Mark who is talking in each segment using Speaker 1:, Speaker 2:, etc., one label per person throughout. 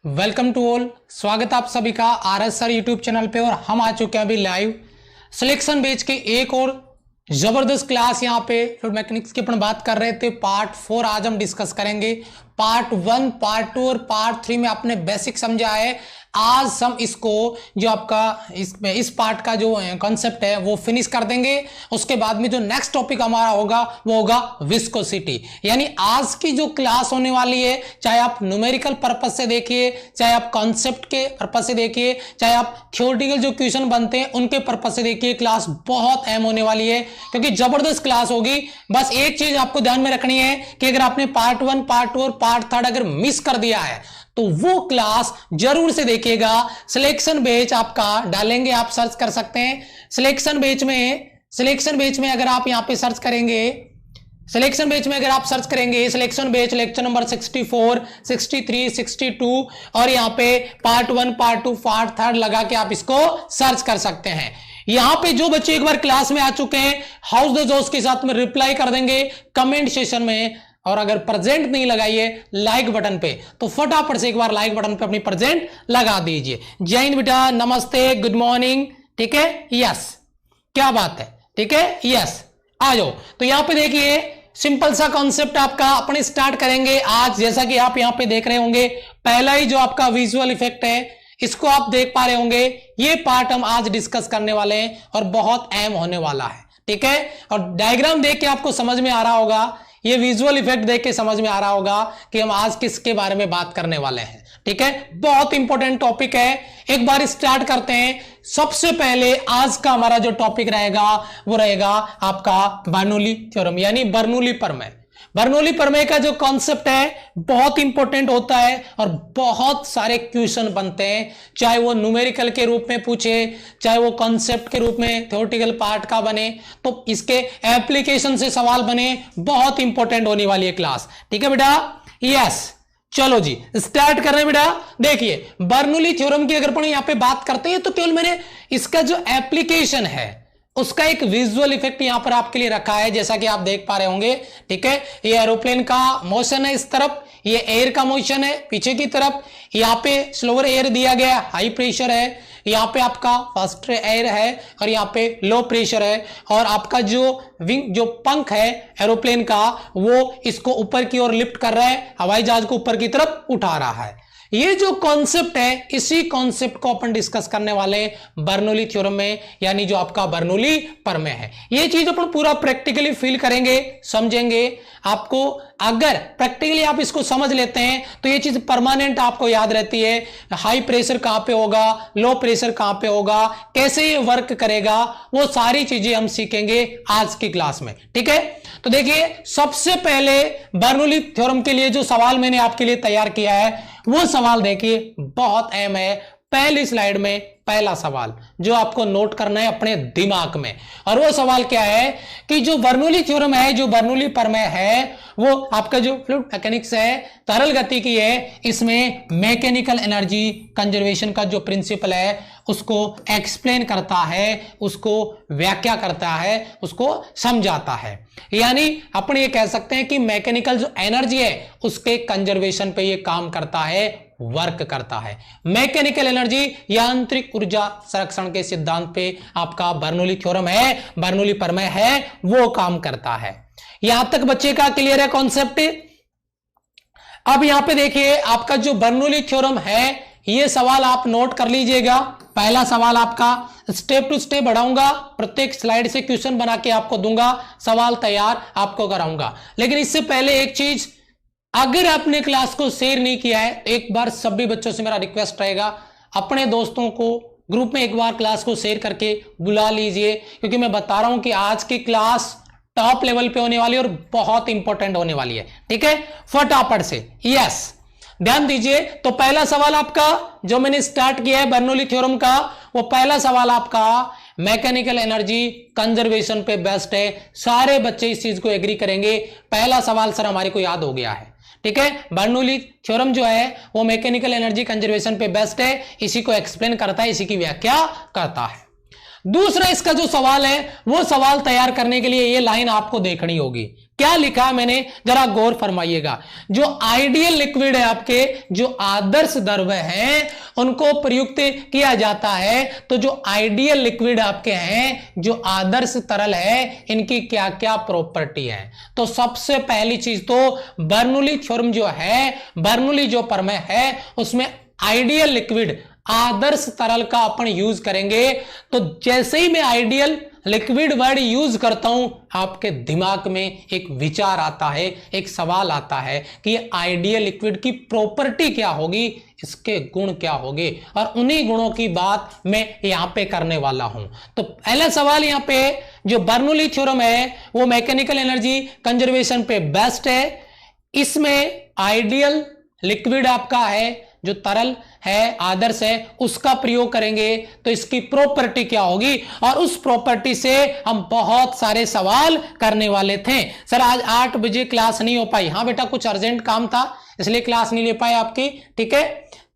Speaker 1: Welcome to all. स्वागत आप सभी का आरएस सर यूट्यूब चैनल पे। और हम आ चुके हैं अभी लाइव सिलेक्शन बेच के एक और जबरदस्त क्लास। यहाँ पे फ्लूइड मैकेनिक्स की अपन बात कर रहे थे, पार्ट 4 आज हम डिस्कस करेंगे। पार्ट 1, पार्ट 2 और पार्ट 3 में आपने बेसिक समझा है। आज हम इसको जो आपका इस पार्ट का जो कॉन्सेप्ट है वो फिनिश कर देंगे। उसके बाद में जो नेक्स्ट टॉपिक हमारा होगा वो होगा विस्कोसिटी। यानी आज की जो क्लास होने वाली है, चाहे आप न्यूमेरिकल पर्पस से देखिए, चाहे आप कॉन्सेप्ट के पर्पस से देखिए, चाहे आप थ्योरेटिकल जो क्वेश्चन बनते हैं उनके पर्पस से देखिए, क्लास बहुत अहम होने वाली है क्योंकि जबरदस्त क्लास होगी। बस एक चीज आपको ध्यान में रखनी है कि अगर आपने पार्ट 1, पार्ट 2 और पार्ट 3 अगर मिस कर दिया है तो वो क्लास जरूर से देखिएगा। सिलेक्शन बेच आपका डालेंगे, आप सर्च कर सकते हैं सिलेक्शन बेच में अगर आप यहां पे सर्च करेंगे, सिलेक्शन बेच में अगर आप सर्च करेंगे सिलेक्शन बेच लेक्चर नंबर 64, 63, 62 और यहां पे पार्ट 1, पार्ट 2, पार्ट 3 लगा के आप इसको सर्च कर सकते हैं। यहां पे जो बच्चे एक बार क्लास में आ चुके हैं हाउस द जोश के साथ में रिप्लाई कर देंगे कमेंट सेशन में। और अगर प्रेजेंट नहीं लगाइए लाइक बटन पे तो फटाफट से एक बार लाइक बटन पे अपनी प्रेजेंट लगा दीजिए। जय हिंद बेटा, नमस्ते, गुड मॉर्निंग। ठीक है, यस, क्या बात है, ठीक है, यस, आ जाओ। तो यहां पे देखिए सिंपल सा कॉन्सेप्ट आपका अपने स्टार्ट करेंगे आज। जैसा कि आप यहां पे देख रहे होंगे, पहला ही जो आपका विजुअल इफेक्ट है इसको आप देख पा रहे होंगे। ये पार्ट हम आज डिस्कस करने वाले हैं और बहुत अहम होने वाला है। ठीक है, और डायग्राम देख के आपको समझ में आ रहा होगा, ये विजुअल इफेक्ट देख के समझ में आ रहा होगा कि हम आज किसके बारे में बात करने वाले हैं। ठीक है, बहुत इंपॉर्टेंट टॉपिक है। एक बार स्टार्ट करते हैं। सबसे पहले आज का हमारा जो टॉपिक रहेगा वो रहेगा आपका बर्नौली थ्योरम यानी बर्नौली प्रमेय। बर्नौली प्रमेय का जो कॉन्सेप्ट है बहुत इंपॉर्टेंट होता है और बहुत सारे क्वेश्चन बनते हैं, चाहे वो न्यूमेरिकल के रूप में पूछे, चाहे वो कॉन्सेप्ट के रूप में थ्योरेटिकल पार्ट का बने, तो इसके एप्लीकेशन से सवाल बने। बहुत इंपॉर्टेंट होने वाली है क्लास। ठीक है बेटा, यस, चलो जी स्टार्ट कर रहे हैं बेटा। देखिए बर्नौली थ्योरम की अगर अपन यहां पे बात करते हैं तो केवल मैंने इसका जो एप्लीकेशन है उसका एक विजुअल इफेक्ट यहां पर आपके लिए रखा है, जैसा कि आप देख पा रहे होंगे। ठीक है, ये एरोप्लेन का मोशन है इस तरफ, ये एयर का मोशन है पीछे की तरफ। यहां पे स्लोअर एयर दिया गया, हाई प्रेशर है, यहां पे आपका फास्टर एयर है और यहां पे लो प्रेशर है। और आपका जो विंग जो पंख है एरोप्लेन का वो इसको ऊपर की ओर लिफ्ट कर रहा है, हवाई जहाज को ऊपर की तरफ उठा रहा है। ये जो कॉन्सेप्ट है इसी कॉन्सेप्ट को अपन डिस्कस करने वाले बर्नौली थ्योरम में, यानी जो आपका बर्नौली प्रमेय है। ये चीज अपन पूरा प्रैक्टिकली फील करेंगे, समझेंगे। आपको अगर प्रैक्टिकली आप इसको समझ लेते हैं तो ये चीज परमानेंट आपको याद रहती है। हाई प्रेशर कहां पे होगा, लो प्रेशर कहां पे होगा, कैसे ये वर्क करेगा, वो सारी चीजें हम सीखेंगे आज की क्लास में। ठीक है, तो देखिए सबसे पहले बर्नौली थ्योरम के लिए जो सवाल मैंने आपके लिए तैयार किया है वो सवाल देखिए बहुत अहम है। पहली स्लाइड में पहला सवाल जो आपको नोट करना है अपने दिमाग में, और वो सवाल क्या है कि जो बर्नौली थ्योरम है, जो बर्नौली प्रमेय है, वो आपका जो फ्लूइड मैकेनिक्स है, तरल गति की है, इसमें मैकेनिकल एनर्जी कंजर्वेशन का जो प्रिंसिपल है उसको एक्सप्लेन करता है, उसको व्याख्या करता है, उसको समझाता है। यानी अपन ये कह सकते हैं कि मैकेनिकल जो एनर्जी है उसके कंजर्वेशन पे ये काम करता है, वर्क करता है। मैकेनिकल एनर्जी यांत्रिक ऊर्जा संरक्षण के सिद्धांत पे आपका बर्नौली थ्योरम है, बर्नौली प्रमेय है, वो काम करता है। यहां तक बच्चे का क्लियर है कॉन्सेप्ट। अब यहां पे देखिए आपका जो बर्नौली थ्योरम है ये सवाल आप नोट कर लीजिएगा। पहला सवाल आपका स्टेप टू स्टेप बढ़ाऊंगा, प्रत्येक स्लाइड से क्वेश्चन बना के आपको दूंगा, सवाल तैयार आपको कराऊंगा। लेकिन इससे पहले एक चीज, अगर आपने क्लास को शेयर नहीं किया है एक बार सभी बच्चों से मेरा रिक्वेस्ट रहेगा, अपने दोस्तों को ग्रुप में एक बार क्लास को शेयर करके बुला लीजिए, क्योंकि मैं बता रहा हूं कि आज की क्लास टॉप लेवल पे होने वाली है और बहुत इंपॉर्टेंट होने वाली है। ठीक है, फटाफट से यस ध्यान दीजिए। तो पहला सवाल आपका जो मैंने स्टार्ट किया है बर्नौली थ्योरम का, वो पहला सवाल आपका मैकेनिकल एनर्जी कंजर्वेशन पे बेस्ड है। सारे बच्चे इस चीज को एग्री करेंगे। पहला सवाल सर हमारे को याद हो गया है। ठीक है, बर्नौली थ्योरम जो है वो मैकेनिकल एनर्जी कंजर्वेशन पे बेस्ड है, इसी को एक्सप्लेन करता है, इसी की व्याख्या करता है। दूसरा इसका जो सवाल है वो सवाल तैयार करने के लिए ये लाइन आपको देखनी होगी। क्या लिखा है मैंने, जरा गौर फरमाइएगा। जो आइडियल लिक्विड है आपके, जो आदर्श द्रव्य हैं, उनको प्रयुक्त किया जाता है। तो जो आइडियल लिक्विड आपके हैं, जो आदर्श तरल है, इनकी क्या क्या प्रॉपर्टी है। तो सबसे पहली चीज तो बर्नौली थ्योरम जो है, बर्नौली जो प्रमेय है, उसमें आइडियल लिक्विड, आदर्श तरल का अपन यूज करेंगे। तो जैसे ही मैं आइडियल लिक्विड वर्ड यूज करता हूं, आपके दिमाग में एक विचार आता है, एक सवाल आता है कि आइडियल लिक्विड की प्रॉपर्टी क्या होगी, इसके गुण क्या होंगे, और उन्हीं गुणों की बात मैं यहां पे करने वाला हूं। तो पहला सवाल यहां पे, जो बर्नौली थ्योरम है वो मैकेनिकल एनर्जी कंजर्वेशन पे बेस्ट है। इसमें आइडियल लिक्विड आपका है, जो तरल है, आदर्श है, उसका प्रयोग करेंगे तो इसकी प्रॉपर्टी क्या होगी, और उस प्रॉपर्टी से हम बहुत सारे सवाल करने वाले थे। सर आज 8 बजे क्लास नहीं हो पाई। हाँ बेटा, कुछ अर्जेंट काम था इसलिए क्लास नहीं ले पाए आपकी। ठीक है,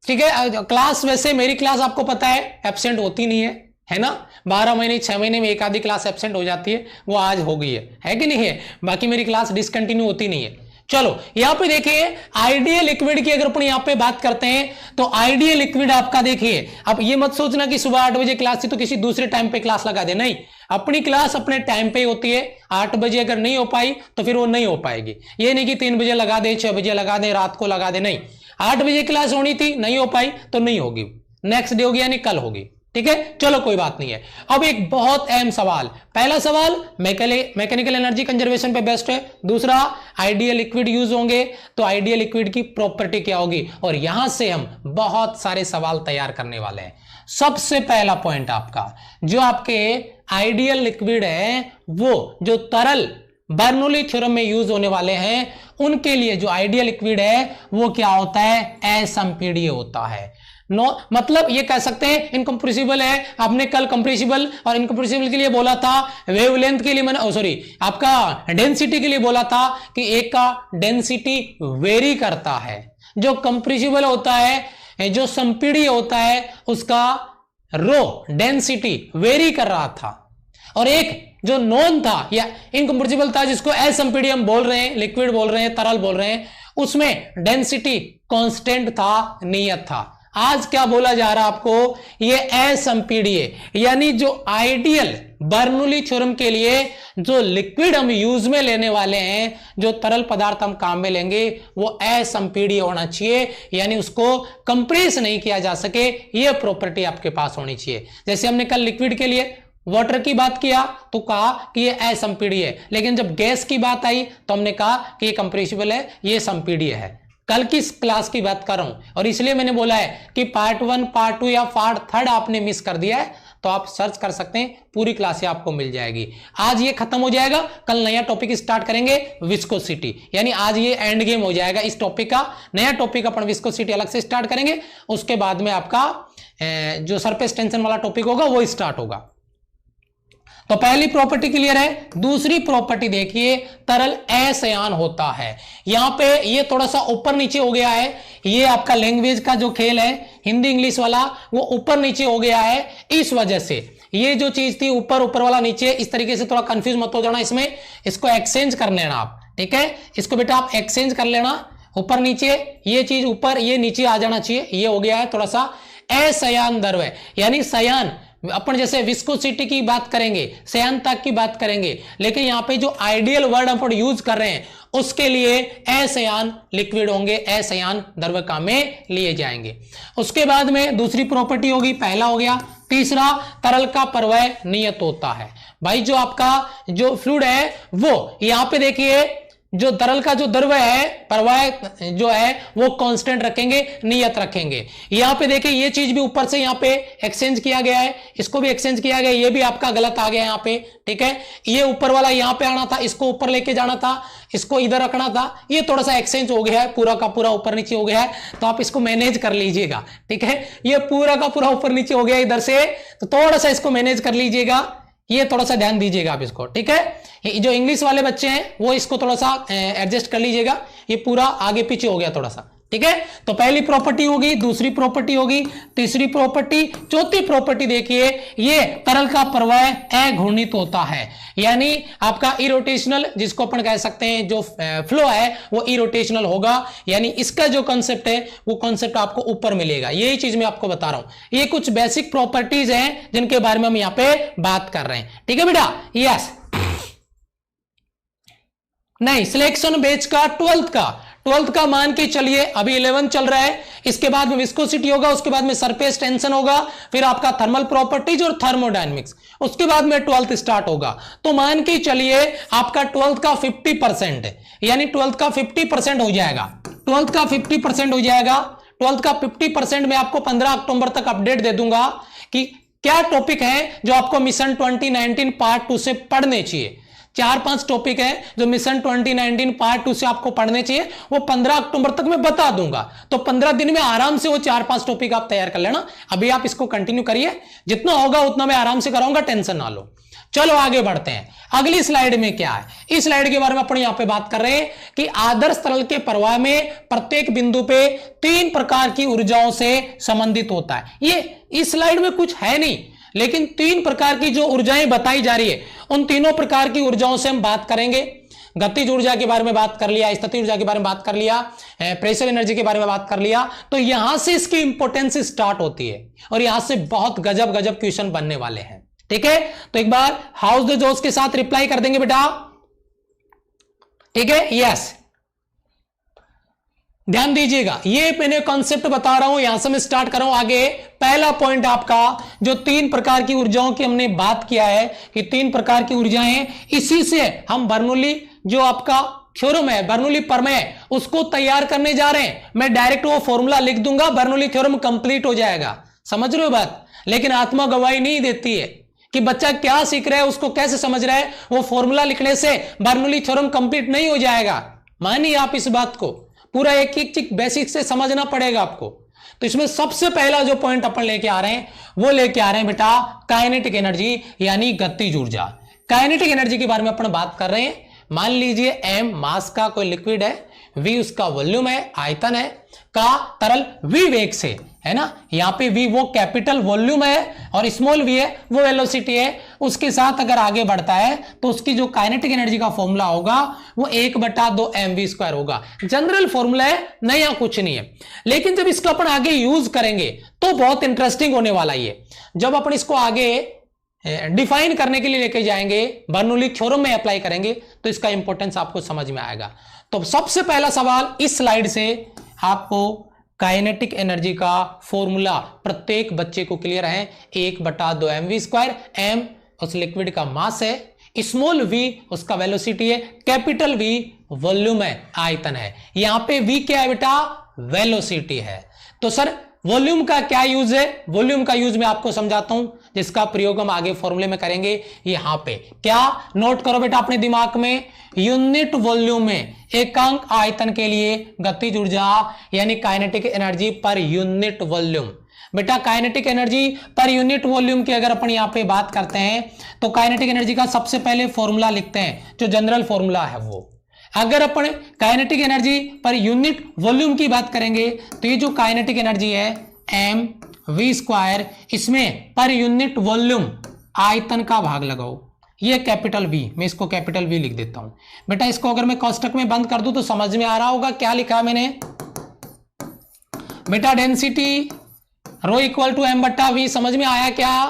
Speaker 1: ठीक है। क्लास वैसे मेरी क्लास आपको पता है एब्सेंट होती नहीं है ना। 12 महीने 6 महीने में एक आधी क्लास एब्सेंट हो जाती है, वो आज हो गई है कि नहीं है। बाकी मेरी क्लास डिसकंटिन्यू होती नहीं है। चलो यहां पे देखिए, आइडियल लिक्विड की अगर अपन यहां पे बात करते हैं तो आइडियल लिक्विड आपका देखिए, अब ये मत सोचना कि सुबह 8 बजे क्लास थी तो किसी दूसरे टाइम पे क्लास लगा दे, नहीं, अपनी क्लास अपने टाइम पे होती है। 8 बजे अगर नहीं हो पाई तो फिर वो नहीं हो पाएगी। ये नहीं कि 3 बजे लगा दे, 6 बजे लगा दे, रात को लगा दे, नहीं। 8 बजे क्लास होनी थी, नहीं हो पाई तो नहीं होगी, नेक्स्ट डे होगी यानी कल होगी। ठीक है, चलो कोई बात नहीं है। अब एक बहुत अहम सवाल, पहला सवाल मैकेनिकल एनर्जी कंजर्वेशन पे बेस्ट है, दूसरा आइडियल लिक्विड यूज होंगे तो आइडियल लिक्विड की प्रॉपर्टी क्या होगी, और यहां से हम बहुत सारे सवाल तैयार करने वाले हैं। सबसे पहला पॉइंट आपका, जो आपके आइडियल लिक्विड है, वो जो तरल बर्नौली थ्योरम में यूज होने वाले हैं, उनके लिए जो आइडियल लिक्विड है वो क्या होता है, असंपीड्य होता है। नो मतलब ये कह सकते हैं इनकंप्रेसिबल है। आपने कल कंप्रेसिबल और इनकंप्रेसिबल के लिए बोला था, वेवलेंथ के लिए मैंने सॉरी आपका डेंसिटी के लिए बोला था कि एक का डेंसिटी वेरी करता है, जो कंप्रेसिबल होता है, जो संपीड्य होता है, उसका रो डेंसिटी वेरी कर रहा था, और एक जो नॉन था या इनकंप्रेसिबल था, जिसको असंपीड्य हम बोल रहे हैं, लिक्विड बोल रहे हैं, तरल बोल रहे हैं, उसमें डेंसिटी कांस्टेंट था, नियत था। आज क्या बोला जा रहा है आपको, ये असंपीड्य, यानी जो आइडियल बर्नौली थ्योरम के लिए जो लिक्विड हम यूज में लेने वाले हैं, जो तरल पदार्थ हम काम में लेंगे, वो असंपीड्य होना चाहिए, यानी उसको कंप्रेस नहीं किया जा सके, ये प्रॉपर्टी आपके पास होनी चाहिए। जैसे हमने कल लिक्विड के लिए वाटर की बात किया तो कहा कि ये असंपीड्य है, लेकिन जब गैस की बात आई तो हमने कहा कि ये कंप्रेसिबल है, ये संपीड्य है। कल की क्लास की बात कर रहा हूं, और इसलिए मैंने बोला है कि पार्ट 1, पार्ट 2 या पार्ट 3 आपने मिस कर दिया है तो आप सर्च कर सकते हैं, पूरी क्लासें आपको मिल जाएगी। आज ये खत्म हो जाएगा, कल नया टॉपिक स्टार्ट करेंगे, विस्कोसिटी, यानी आज ये एंड गेम हो जाएगा इस टॉपिक का। नया टॉपिक अपन विस्कोसिटी अलग से स्टार्ट करेंगे, उसके बाद में आपका जो सरफेस टेंशन वाला टॉपिक होगा वो स्टार्ट होगा। तो पहली प्रॉपर्टी क्लियर है। दूसरी प्रॉपर्टी देखिए, तरल असंयान होता है। यहां पे ये थोड़ा सा ऊपर नीचे हो गया है, ये आपका लैंग्वेज का जो खेल है हिंदी इंग्लिश वाला, वो ऊपर नीचे हो गया है। इस वजह से ये जो चीज थी ऊपर ऊपर वाला नीचे, इस तरीके से थोड़ा कंफ्यूज मत हो जाना इसमें, इसको एक्सचेंज कर लेना आप। ठीक है, इसको बेटा आप एक्सचेंज कर लेना, ऊपर नीचे, ये चीज ऊपर ये नीचे आ जाना चाहिए। ये हो गया है थोड़ा सा असंयान द्रव्य, यानी संयान अपन जैसे विस्कोसिटी की बात करेंगे, संयानता की बात करेंगे, लेकिन यहां पे जो आइडियल वर्ड अपन यूज कर रहे हैं उसके लिए असंयान लिक्विड होंगे, असंयान द्रव्य काम में लिए जाएंगे। उसके बाद में दूसरी प्रॉपर्टी होगी, पहला हो गया। तीसरा, तरल का प्रवाह नियत होता है। भाई जो आपका जो फ्लूइड है वो यहां पे देखिए, जो तरल का जो द्रव्य है, प्रवाह जो है वो कांस्टेंट रखेंगे, नियत रखेंगे। यहां पे देखिए ये चीज भी ऊपर से यहां पे एक्सचेंज किया गया है, इसको भी एक्सचेंज किया गया, ये भी आपका गलत आ गया यहां पे। ठीक है, ये ऊपर वाला यहां पे आना था, इसको ऊपर लेके जाना था, इसको इधर रखना था, ये थोड़ा सा एक्सचेंज हो गया है, पूरा का पूरा ऊपर नीचे हो गया है, तो आप इसको मैनेज कर लीजिएगा। ठीक है, ये पूरा का पूरा ऊपर नीचे हो गया इधर से, तो थोड़ा सा इसको मैनेज कर लीजिएगा, ये थोड़ा सा ध्यान दीजिएगा आप इसको। ठीक है, जो इंग्लिश वाले बच्चे हैं वो इसको थोड़ा सा एडजस्ट कर लीजिएगा, ये पूरा आगे पीछे हो गया थोड़ा सा। ठीक है। तो पहली प्रॉपर्टी होगी, दूसरी प्रॉपर्टी होगी, तीसरी प्रॉपर्टी, चौथी प्रॉपर्टी देखिए, ये तरल का प्रवाह अघूर्णित होता है, यानी आपका इरोटेशनल, जिसको अपन कह सकते हैं जो फ्लो है वो इरोटेशनल होगा, यानी इसका जो कॉन्सेप्ट है वो कॉन्सेप्ट आपको ऊपर मिलेगा। यही चीज मैं आपको बता रहा हूं, ये कुछ बेसिक प्रॉपर्टीज हैं जिनके बारे में हम यहां पे बात कर रहे हैं। ठीक है बेटा, यस। नहीं, सिलेक्शन बेच का 12th का मान के चलिए, अभी 11 चल रहा है, इसके बाद में विस्कोसिटी होगा, उसके बाद में सरफेस टेंशन होगा, फिर आपका थर्मल प्रॉपर्टीज और थर्मोडायनेमिक्स, उसके बाद में 12th स्टार्ट होगा। तो मान के चलिए आपका 12th का 50% है, यानी 12th का 50% हो जाएगा, 12th का 50% हो जाएगा। 12th का 50% में आपको 15 अक्टूबर तक अपडेट दे दूंगा कि क्या टॉपिक है जो आपको मिशन 2019 पार्ट 2 से पढ़ने चाहिए। 4-5 टॉपिक है जो मिशन 2019 पार्ट 2 से आपको पढ़ने चाहिए, वो 15 अक्टूबर तक मैं बता दूंगा। तो 15 दिन में आराम से वो 4-5 टॉपिक आप तैयार कर लेना। अभी आप इसको कंटिन्यू करिए, जितना होगा उतना मैं आराम से कराऊंगा, टेंशन ना लो। चलो आगे बढ़ते हैं। अगली स्लाइड में क्या है, इस स्लाइड के बारे में अपन यहां पे बात कर रहे हैं कि आदर्श तरल के प्रवाह में प्रत्येक बिंदु पे 3 प्रकार की ऊर्जाओं से संबंधित होता है। ये इस स्लाइड में कुछ है नहीं, लेकिन 3 प्रकार की जो ऊर्जाएं बताई जा रही है, उन तीनों प्रकार की ऊर्जाओं से हम बात करेंगे। गतिज ऊर्जा के बारे में बात कर लिया, स्थितिज ऊर्जा के बारे में बात कर लिया, प्रेशर एनर्जी के बारे में बात कर लिया। तो यहां से इसकी इंपोर्टेंस स्टार्ट होती है और यहां से बहुत गजब गजब क्वेश्चन बनने वाले हैं। ठीक है, तो एक बार हाउस द जोश के साथ रिप्लाई कर देंगे बेटा। ठीक है, यस, ध्यान दीजिएगा, ये मैंने कॉन्सेप्ट बता रहा हूं, यहां से मैं स्टार्ट कर रहा हूं आगे। पहला पॉइंट आपका, जो 3 प्रकार की ऊर्जाओं की हमने बात किया है कि 3 प्रकार की ऊर्जाएं, इसी से हम बर्नौली जो आपका थ्योरम है, बर्नौली प्रमेय, उसको तैयार करने जा रहे हैं। मैं डायरेक्ट वो फॉर्मूला लिख दूंगा, बर्नौली थ्योरम कंप्लीट हो जाएगा। समझ रहे हो बात? लेकिन आत्मा गवाही नहीं देती है कि बच्चा क्या सीख रहा है, उसको कैसे समझ रहा है। वो फॉर्मूला लिखने से बर्नौली थ्योरम कंप्लीट नहीं हो जाएगा। मानिए आप इस बात को, पूरा एक एक बेसिक से समझना पड़ेगा आपको। तो इसमें सबसे पहला जो पॉइंट अपन लेके आ रहे हैं, वो लेके आ रहे हैं बेटा काइनेटिक एनर्जी, यानी गतिज ऊर्जा। काइनेटिक एनर्जी के बारे में अपन बात कर रहे हैं। मान लीजिए m मास का कोई लिक्विड है, v उसका वॉल्यूम है, आयतन है, का तरल v वेग से, है ना, यहां पे v वो कैपिटल वॉल्यूम है और स्मॉल v है वो वेलोसिटी है, उसके साथ अगर आगे बढ़ता है तो उसकी जो काइनेटिक एनर्जी का फॉर्मूला होगा वो 1/2 mv² होगा। जनरल फॉर्मूला है, नया कुछ नहीं है। लेकिन जब इसको अपन आगे यूज करेंगे तो बहुत इंटरेस्टिंग होने वाला है। जब अपन इसको आगे डिफाइन करने के लिए लेके जाएंगे, बर्नौली थ्योरम में अप्लाई करेंगे, तो इसका इंपॉर्टेंस आपको समझ में आएगा। तो सबसे पहला सवाल इस स्लाइड से आपको काइनेटिक एनर्जी का फॉर्मूला प्रत्येक बच्चे को क्लियर है। 1/2 mv², m उस लिक्विड का मास है, स्मॉल v उसका वेलोसिटी है, कैपिटल V वॉल्यूम है, आयतन है। यहां पे v क्या है बेटा? वेलोसिटी है। तो सर वॉल्यूम का क्या यूज है? वॉल्यूम का यूज मैं आपको समझाता हूं, जिसका प्रयोग हम आगे फॉर्मूले में करेंगे। यहां पे क्या नोट करो बेटा अपने दिमाग में, यूनिट वॉल्यूम में एकांक आयतन के लिए गतिज ऊर्जा यानी kinetic energy per unit volume. बेटा kinetic energy per unit volume की अगर अपन यहां पे बात करते हैं तो काइनेटिक एनर्जी का सबसे पहले फॉर्मूला लिखते हैं, जो जनरल फॉर्मूला है वो। अगर अपन kinetic energy per unit volume की बात करेंगे तो ये जो काइनेटिक एनर्जी है mv², इसमें पर यूनिट वॉल्यूम आयतन का भाग लगाओ, ये कैपिटल V, मैं इसको कैपिटल V लिख देता हूं। बेटा इसको अगर मैं कोष्टक में बंद कर दूं तो समझ में आ रहा होगा क्या लिखा है मैंने। बेटा density rho equal to m/v, समझ में आया क्या?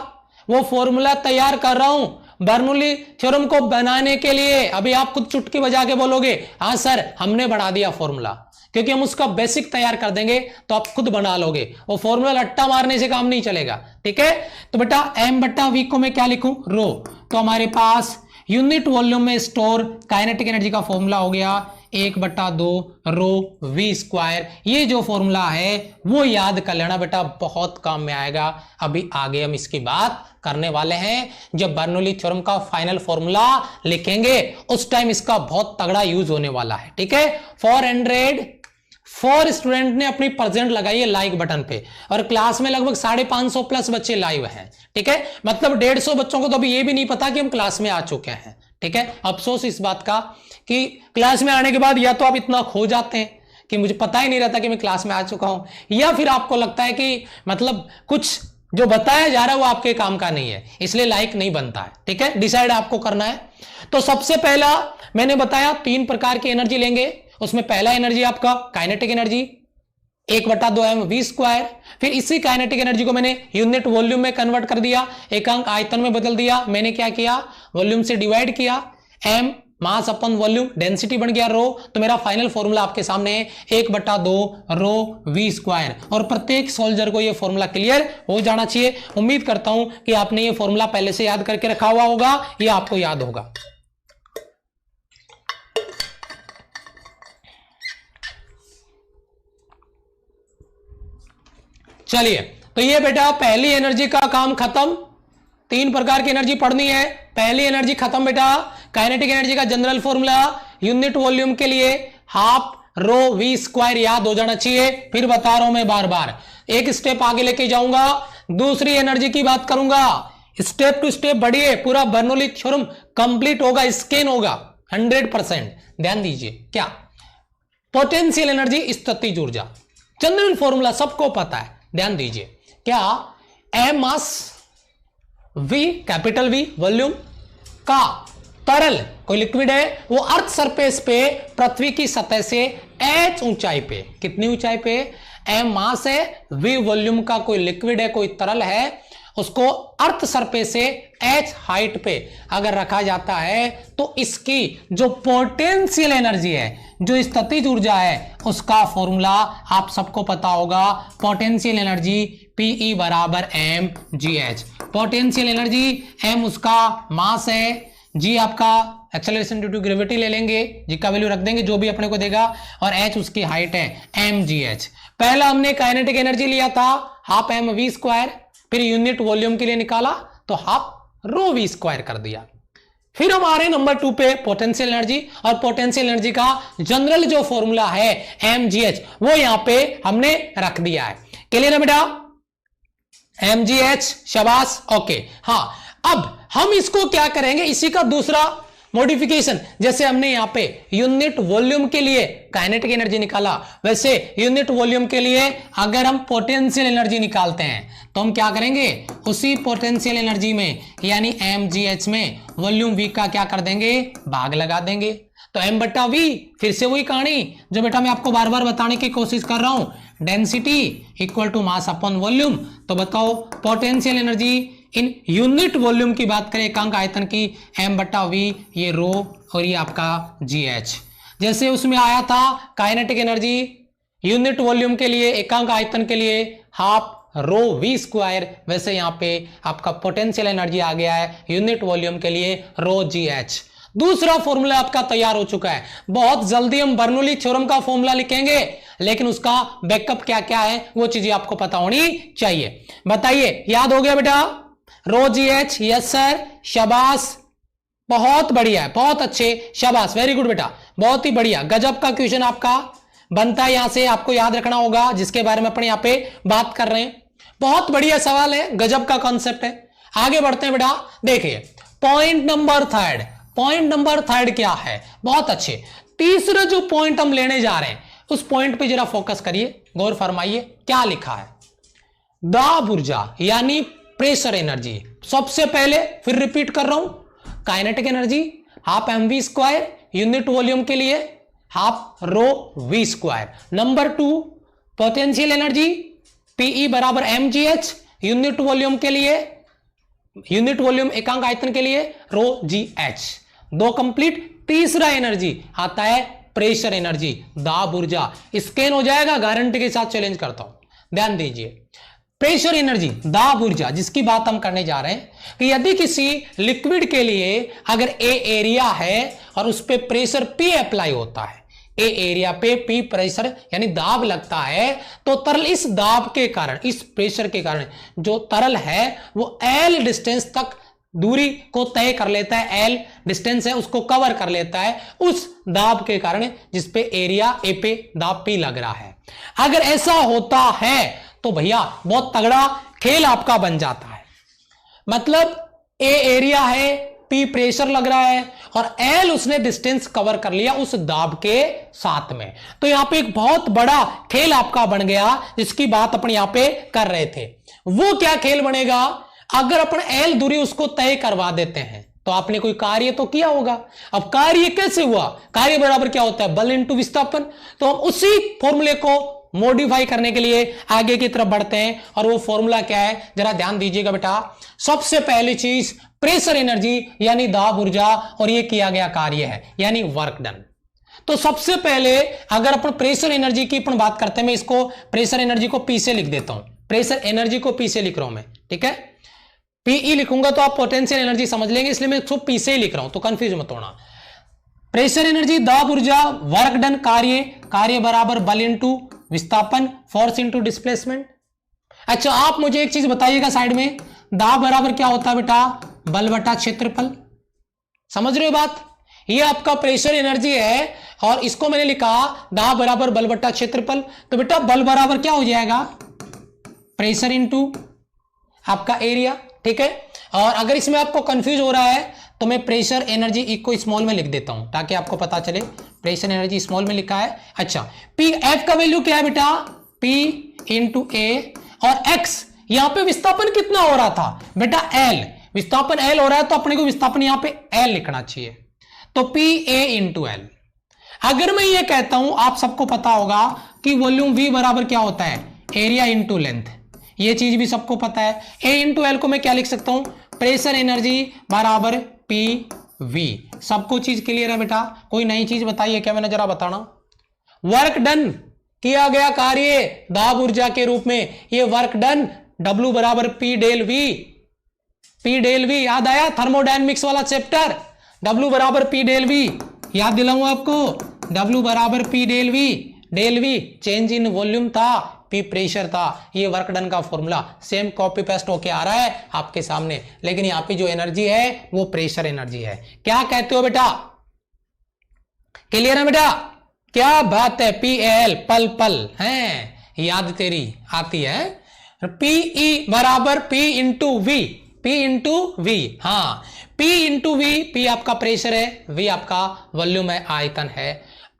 Speaker 1: वो फॉर्मूला तैयार कर रहा हूं बर्नौली थ्योरम को बनाने के लिए। अभी आप खुद चुटकी बजा के बोलोगे हाँ सर हमने बढ़ा दिया फॉर्मूला, क्योंकि हम उसका बेसिक तैयार कर देंगे तो आप खुद बना लोगे। वो फॉर्मूला रट्टा मारने से काम नहीं चलेगा। ठीक है, तो बेटा m/v को मैं क्या लिखूं? रो। तो हमारे पास यूनिट वॉल्यूम में स्टोर काइनेटिक एनर्जी का फॉर्मूला हो गया 1/2 रो v²। ये जो फॉर्मूला है वो याद कर लेना बेटा, बहुत काम में आएगा। अभी आगे हम इसकी बात करने वाले हैं, जब बर्नौली थ्योरम का फाइनल फॉर्मूला लिखेंगे उस टाइम इसका बहुत तगड़ा यूज होने वाला है। ठीक है, 404 स्टूडेंट ने अपनी प्रेजेंट लगाई है लाइक बटन पे, और क्लास में लगभग 550 प्लस बच्चे लाइव हैं। ठीक है, मतलब 150 बच्चों को तो अभी ये भी नहीं पता कि हम क्लास में आ चुके हैं। ठीक है, अफसोस इस बात का कि क्लास में आने के बाद या तो आप इतना खो जाते हैं कि मुझे पता ही नहीं रहता कि मैं क्लास में आ चुका हूं, या फिर आपको लगता है कि मतलब कुछ जो बताया जा रहा है वो आपके काम का नहीं है, इसलिए लाइक नहीं बनता है। ठीक है, डिसाइड आपको करना है। तो सबसे पहला मैंने बताया 3 प्रकार की एनर्जी लेंगे। उसमें पहला एनर्जी आपका काइनेटिक एनर्जी 1/2mv²। फिर इसी काइनेटिक एनर्जी को मैंने यूनिट वॉल्यूम में कन्वर्ट कर दिया, एकांक आयतन में बदल दिया। मैंने क्या किया, वॉल्यूम से डिवाइड किया, m मास अपन वॉल्यूम, डेंसिटी बन गया रो। तो मेरा फाइनल फॉर्मूला आपके सामने है 1/2 ρ v²। और प्रत्येक सोल्जर को यह फॉर्मूला क्लियर हो जाना चाहिए। उम्मीद करता हूं कि आपने यह फॉर्मूला पहले से याद करके रखा हुआ होगा, यह आपको याद होगा। चलिए, तो ये बेटा पहली एनर्जी का काम खत्म। 3 प्रकार की एनर्जी पढ़नी है। पहली एनर्जी खत्म बेटा। काइनेटिक एनर्जी का जनरल फॉर्मूला यूनिट वॉल्यूम के लिए 1/2 ρv² याद हो जाना चाहिए। फिर बता रहा हूं मैं बार बार, एक स्टेप आगे लेके जाऊंगा, दूसरी एनर्जी की बात करूंगा। स्टेप टू स्टेप बढ़िए, पूरा बर्नौली थ्योरम कंप्लीट होगा, स्कैन होगा 100%। ध्यान दीजिए, क्या पोटेंशियल एनर्जी, स्थितिज ऊर्जा, जनरल फॉर्मूला सबको पता है। ध्यान दीजिए, क्या m मास v कैपिटल V वॉल्यूम का तरल कोई लिक्विड है, वो अर्थ सरफेस पे पृथ्वी की सतह से h ऊंचाई पे, कितनी ऊंचाई पे, m मास है, v वॉल्यूम का कोई लिक्विड है, कोई तरल है, उसको अर्थ सरफेस से h हाइट पे अगर रखा जाता है तो इसकी जो पोटेंशियल एनर्जी है, जो स्थितिज ऊर्जा है, उसका फॉर्मूला आप सबको पता होगा। पोटेंशियल एनर्जी Pe बराबर mgh। पोटेंशियल एनर्जी m उसका मास है, g आपका एक्सेलरेशन ड्यू टू ग्रेविटी ले लेंगे, g का वैल्यू रख देंगे जो भी अपने को देगा, और h उसकी हाइट है mgh। पहला हमने काइनेटिक एनर्जी लिया था 1/2mv², फिर यूनिट वॉल्यूम के लिए निकाला तो 1/2 ρv² कर दिया। फिर हम आ रहे हैं नंबर 2 पे, पोटेंशियल एनर्जी। और पोटेंशियल एनर्जी का जनरल जो फॉर्मूला है mgh, वो यहां पे हमने रख दिया है। क्लियर है बेटा, mgh, शाबाश, ओके। हाँ, अब हम इसको क्या करेंगे, इसी का दूसरा मॉडिफिकेशन, जैसे हमने यहां पे यूनिट वॉल्यूम के लिए काइनेटिक एनर्जी निकाला, वैसे यूनिट वॉल्यूम के लिए अगर हम पोटेंशियल एनर्जी निकालते हैं तो हम क्या करेंगे, उसी पोटेंशियल एनर्जी में यानी mgh में वॉल्यूम v का क्या कर देंगे, भाग लगा देंगे। तो m/v, फिर से वही कहानी जो बेटा मैं आपको बार बार बताने की कोशिश कर रहा हूं, density equal to mass upon volume. तो बताओ potential energy in unit volume की बात करें, एकांक आयतन की, m/v, ये रो और ये आपका gh। जैसे उसमें आया था काइनेटिक एनर्जी यूनिट वॉल्यूम के लिए, एकांक आयतन के लिए 1/2 ρv², वैसे यहां पे आपका पोटेंशियल एनर्जी आ गया है यूनिट वॉल्यूम के लिए ρgh। दूसरा फॉर्मूला आपका तैयार हो चुका है। बहुत जल्दी हम बर्नौली थ्योरम का फॉर्मूला लिखेंगे, लेकिन उसका बैकअप क्या क्या है वो चीजें आपको पता होनी चाहिए। बताइए, याद हो गया बेटा, ρgh? यस सर, शाबाश, बहुत बढ़िया है, बहुत अच्छे, शाबाश, वेरी गुड बेटा, बहुत ही बढ़िया, गजब का क्वेश्चन आपका बनता है। यहां से आपको याद रखना होगा जिसके बारे में अपन यहां पे बात कर रहे हैं। बहुत बढ़िया सवाल है, गजब का कॉन्सेप्ट है। आगे बढ़ते हैं बेटा, देखिए पॉइंट नंबर थर्ड क्या है, बहुत अच्छे। तीसरा जो पॉइंट हम लेने जा रहे हैं उस पॉइंट पे जरा फोकस करिए, गौर फरमाइए क्या लिखा है। दाब ऊर्जा यानी प्रेशर एनर्जी। सबसे पहले फिर रिपीट कर रहा हूं, kinetic energy 1/2mv², unit volume के लिए 1/2 ρv²। Number 2 potential energy Pe बराबर mgh, यूनिट वॉल्यूम के लिए, यूनिट वॉल्यूम एकांक आयतन के लिए ρgh। 2 कंप्लीट। तीसरा एनर्जी आता है प्रेशर एनर्जी, दाब ऊर्जा। स्कैन हो जाएगा, गारंटी के साथ चैलेंज करता हूं। ध्यान दीजिए, प्रेशर एनर्जी, दाब ऊर्जा, जिसकी बात हम करने जा रहे हैं कि यदि किसी लिक्विड के लिए अगर ए एरिया है और उस पर प्रेशर P अप्लाई होता है, ए एरिया पे P प्रेशर यानी दाब लगता है, तो तरल इस दाब के कारण, इस प्रेशर के कारण जो तरल है वो L डिस्टेंस तक दूरी को तय कर लेता है, L डिस्टेंस है उसको कवर कर लेता है उस दाब के कारण जिसपे एरिया ए पे दाब P लग रहा है। अगर ऐसा होता है तो भैया बहुत तगड़ा खेल आपका बन जाता है। मतलब ए एरिया है, P प्रेशर लग रहा है और L उसने डिस्टेंस कवर कर लिया उस दाब के साथ में। तो यहां पे एक बहुत बड़ा खेल आपका बन गया जिसकी बात अपन यहां पे कर रहे थे। वो क्या खेल बनेगा, अगर अपन L दूरी उसको तय करवा देते हैं तो आपने कोई कार्य तो किया होगा। अब कार्य कैसे हुआ, कार्य बराबर क्या होता है, बल इंटू विस्थापन। तो हम उसी फॉर्मूले को मॉडिफाई करने के लिए आगे की तरफ बढ़ते हैं और वो फॉर्मूला क्या है जरा ध्यान दीजिएगा बेटा। सबसे पहली चीज प्रेशर एनर्जी यानी दाब ऊर्जा और ये किया गया कार्य है यानी वर्क डन। तो सबसे पहले अगर अपन प्रेशर एनर्जी की अपन बात करते हैं, मैं इसको प्रेशर एनर्जी को पी से लिख देता हूं, प्रेशर एनर्जी को पी से लिख रहा हूं मैं, ठीक है। पीई लिखूंगा तो आप पोटेंशियल एनर्जी समझ लेंगे, इसलिए मैं इसको पी से ही लिख रहा हूं, तो कंफ्यूज मत होना। प्रेशर एनर्जी दाब ऊर्जा, वर्क डन कार्य, कार्य बराबर बल इंटू विस्थापन, फोर्स इंटू डिस्प्लेसमेंट। अच्छा आप मुझे एक चीज बताइएगा साइड में, दाब बराबर क्या होता है बेटा, बल बटा क्षेत्रफल। समझ रहे हो बात, ये आपका प्रेशर एनर्जी है और इसको मैंने लिखा दाब बराबर बल बटा क्षेत्रफल। तो बेटा बल बराबर क्या हो जाएगा, प्रेशर इंटू आपका एरिया, ठीक है। और अगर इसमें आपको कंफ्यूज हो रहा है तो मैं प्रेशर एनर्जी को स्मॉल में लिख देता हूं ताकि आपको पता चले, प्रेशर एनर्जी स्मॉल में लिखा है। अच्छा पी एफ का वैल्यू क्या है बेटा, पी इंटू ए, और एक्स यहां पे विस्थापन कितना हो रहा था बेटा, एल, विस्थापन एल हो रहा है तो अपने को विस्थापन यहां पे एल लिखना चाहिए, तो पी ए इंटू एल। अगर मैं ये कहता हूं, आप सबको पता होगा कि वॉल्यूम वी बराबर क्या होता है, एरिया इंटू लेंथ, ये चीज भी सबको पता है। ए इंटू एल को मैं क्या लिख सकता हूं, प्रेशर एनर्जी बराबर पी वी। सबको चीज क्लियर है बेटा, कोई नई चीज बताइए क्या, मैंने जरा बताना। वर्क डन, किया गया कार्य दाब ऊर्जा के रूप में, ये वर्क डन W बराबर P del V, P del V याद आया थर्मोडायनेमिक्स वाला चैप्टर, W बराबर पी डेल वी याद दिलाऊं आपको, W बराबर P del V change in volume था, P प्रेशर था, ये वर्क डन का फॉर्मूला सेम कॉपी पेस्ट होके आ रहा है आपके सामने, लेकिन यहाँ पे जो एनर्जी है वो प्रेशर एनर्जी है। क्या कहते हो बेटा, क्लियर है बेटा, क्या बात है, PL पल पल है, याद तेरी आती है। PE बराबर P into V, P into V, हाँ P इंटू वी, P आपका प्रेशर है, V आपका वॉल्यूम है, आयतन है।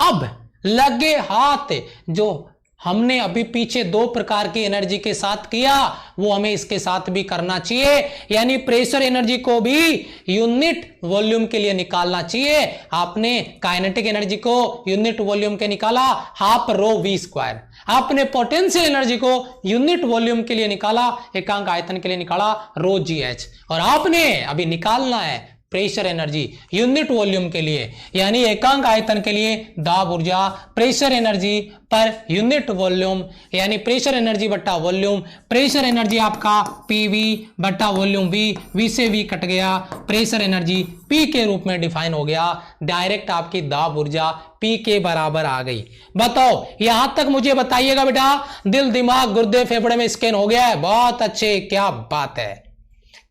Speaker 1: अब लगे हाथ जो हमने अभी पीछे दो प्रकार की एनर्जी के साथ किया वो हमें इसके साथ भी करना चाहिए, यानी प्रेशर एनर्जी को भी यूनिट वॉल्यूम के लिए निकालना चाहिए। आपने काइनेटिक एनर्जी को यूनिट वॉल्यूम के निकाला हाफ रो वी स्क्वायर, आपने पोटेंशियल एनर्जी को यूनिट वॉल्यूम के लिए निकाला, एकांक आयतन के लिए निकाला रो जी एच, और आपने अभी निकालना है प्रेशर एनर्जी यूनिट वॉल्यूम के लिए, यानी एकांक आयतन के लिए दाब ऊर्जा, pressure energy per unit volume, यानी प्रेशर एनर्जी बट्टा वॉल्यूम, प्रेशर एनर्जी आपका पीवी बट्टा वॉल्यूम वी, वी से वी कट गया, प्रेशर एनर्जी पी के रूप में डिफाइन हो गया, डायरेक्ट आपकी दाब ऊर्जा पी के बराबर आ गई। बताओ यहां तक मुझे बताइएगा बेटा, दिल दिमाग गुर्दे फेफड़े में स्कैन हो गया है, बहुत अच्छे, क्या बात है,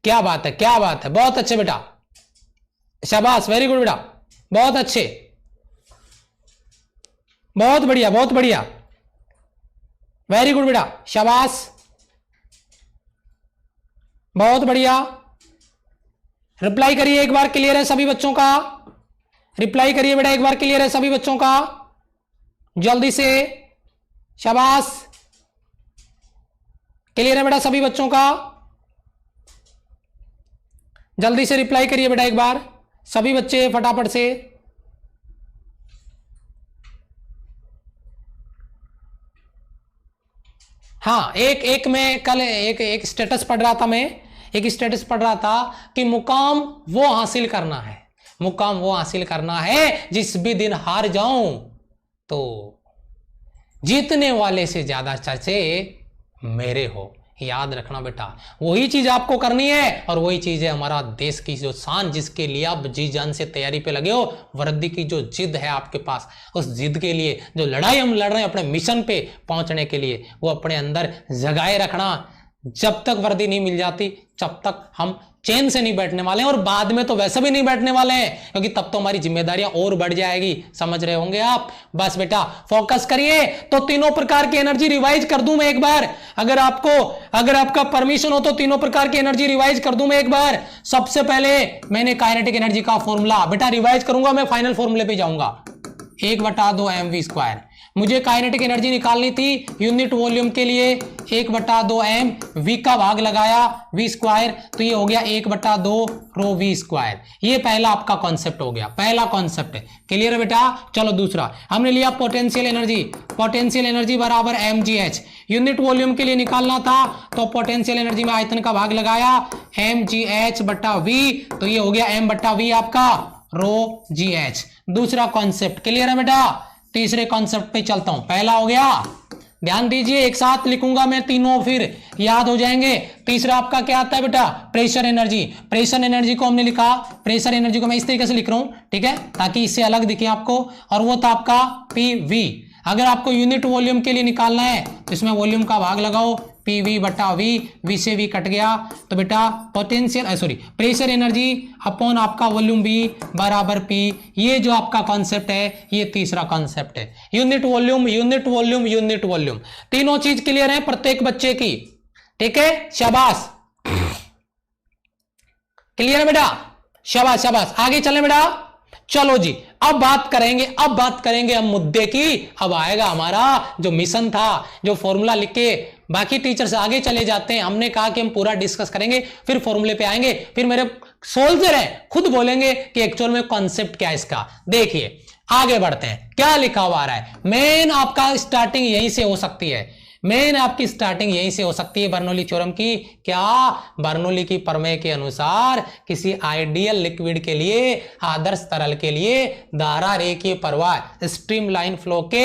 Speaker 1: क्या बात है, क्या बात है, बहुत अच्छे बेटा, शाबाश, वेरी गुड बेटा, बहुत अच्छे, बहुत बढ़िया, बहुत बढ़िया, वेरी गुड बेटा, शाबाश, बहुत बढ़िया। रिप्लाई करिए एक बार, क्लियर है सभी बच्चों का, रिप्लाई करिए बेटा एक बार, क्लियर है सभी बच्चों का, जल्दी से, शाबाश, क्लियर है बेटा सभी बच्चों का, जल्दी से रिप्लाई करिए बेटा एक बार सभी बच्चे फटाफट से। हाँ एक मैं कल एक स्टेटस पढ़ रहा था, मैं एक स्टेटस पढ़ रहा था कि मुकाम वो हासिल करना है, मुकाम वो हासिल करना है जिस भी दिन हार जाऊं तो जीतने वाले से ज्यादा चर्चे मेरे हो। याद रखना बेटा, वही चीज आपको करनी है और वही चीज है हमारा देश की जो शान, जिसके लिए आप जी जान से तैयारी पे लगे हो। वर्दी की जो जिद है आपके पास, उस जिद के लिए जो लड़ाई हम लड़ रहे हैं अपने मिशन पे पहुंचने के लिए, वो अपने अंदर जगाए रखना। जब तक वर्दी नहीं मिल जाती तब तक हम चैन से नहीं बैठने वाले हैं, और बाद में तो वैसे भी नहीं बैठने वाले हैं, क्योंकि तब तो हमारी जिम्मेदारियां और बढ़ जाएगी। समझ रहे होंगे आप? बस बेटा फोकस करिए। तो तीनों प्रकार की एनर्जी रिवाइज कर दूं मैं एक बार, अगर आपका परमिशन हो तो तीनों प्रकार की एनर्जी रिवाइज कर दूं मैं एक बार। सबसे पहले मैंने काइनेटिक एनर्जी का फॉर्मूला बेटा रिवाइज करूंगा, मैं फाइनल फॉर्मूले पे जाऊंगा। 1/2 mv²। मुझे काइनेटिक एनर्जी निकालनी थी यूनिट वॉल्यूम के लिए, 1/2 m, v का भाग लगाया v², तो ये हो गया 1/2 रो v²। ये पहला आपका कॉन्सेप्ट हो गया, पहला कॉन्सेप्ट है। क्लियर है बेटा? चलो दूसरा हमने लिया पोटेंशियल एनर्जी। पोटेंशियल एनर्जी बराबर mgh। यूनिट वॉल्यूम के लिए निकालना था तो पोटेंशियल एनर्जी में आयतन का भाग लगाया mgh/v, तो ये हो गया m/v आपका रो gh। दूसरा कॉन्सेप्ट क्लियर है बेटा? तीसरे कॉन्सेप्ट पे चलता हूं। पहला हो गया, ध्यान दीजिए एक साथ लिखूंगा मैं तीनों, फिर याद हो जाएंगे। तीसरा आपका क्या आता है बेटा? Pressure energy. प्रेशर एनर्जी को हमने लिखा, प्रेशर एनर्जी को मैं इस तरीके से लिख रहा हूं, ठीक है, ताकि इससे अलग दिखे आपको, और वो था आपका PV। अगर आपको यूनिट वॉल्यूम के लिए निकालना है तो इसमें वॉल्यूम का भाग लगाओ, PV/V, V से V कट गया, तो बेटा प्रेशर एनर्जी अपॉन आपका वॉल्यूम V बराबर P। ये जो आपका कॉन्सेप्ट है ये तीसरा कॉन्सेप्ट है। Unit volume unit volume unit volume, तीनों चीज क्लियर है प्रत्येक बच्चे की, ठीक है? शाबाश, क्लियर है बेटा? शाबाश शाबाश। आगे चले बेटा, चलो जी अब बात करेंगे हम मुद्दे की। अब आएगा हमारा जो मिशन था, जो फॉर्मूला लिख के बाकी टीचर से आगे चले जाते हैं। हमने कहा कि हम पूरा डिस्कस करेंगे, फिर फॉर्मूले पे आएंगे, फिर मेरे सोल्जर हैं खुद बोलेंगे कि एक्चुअल में कॉन्सेप्ट क्या है इसका। देखिए आगे बढ़ते हैं, क्या लिखा हुआ आ रहा है। मेन आपका स्टार्टिंग यहीं से हो सकती है, मेन आपकी स्टार्टिंग यहीं से हो सकती है बर्नौली थ्योरम की। क्या? बर्नौली की प्रमेय के अनुसार किसी आइडियल लिक्विड के लिए, आदर्श तरल के लिए धारा रेखीय प्रवाह स्ट्रीमलाइन फ्लो के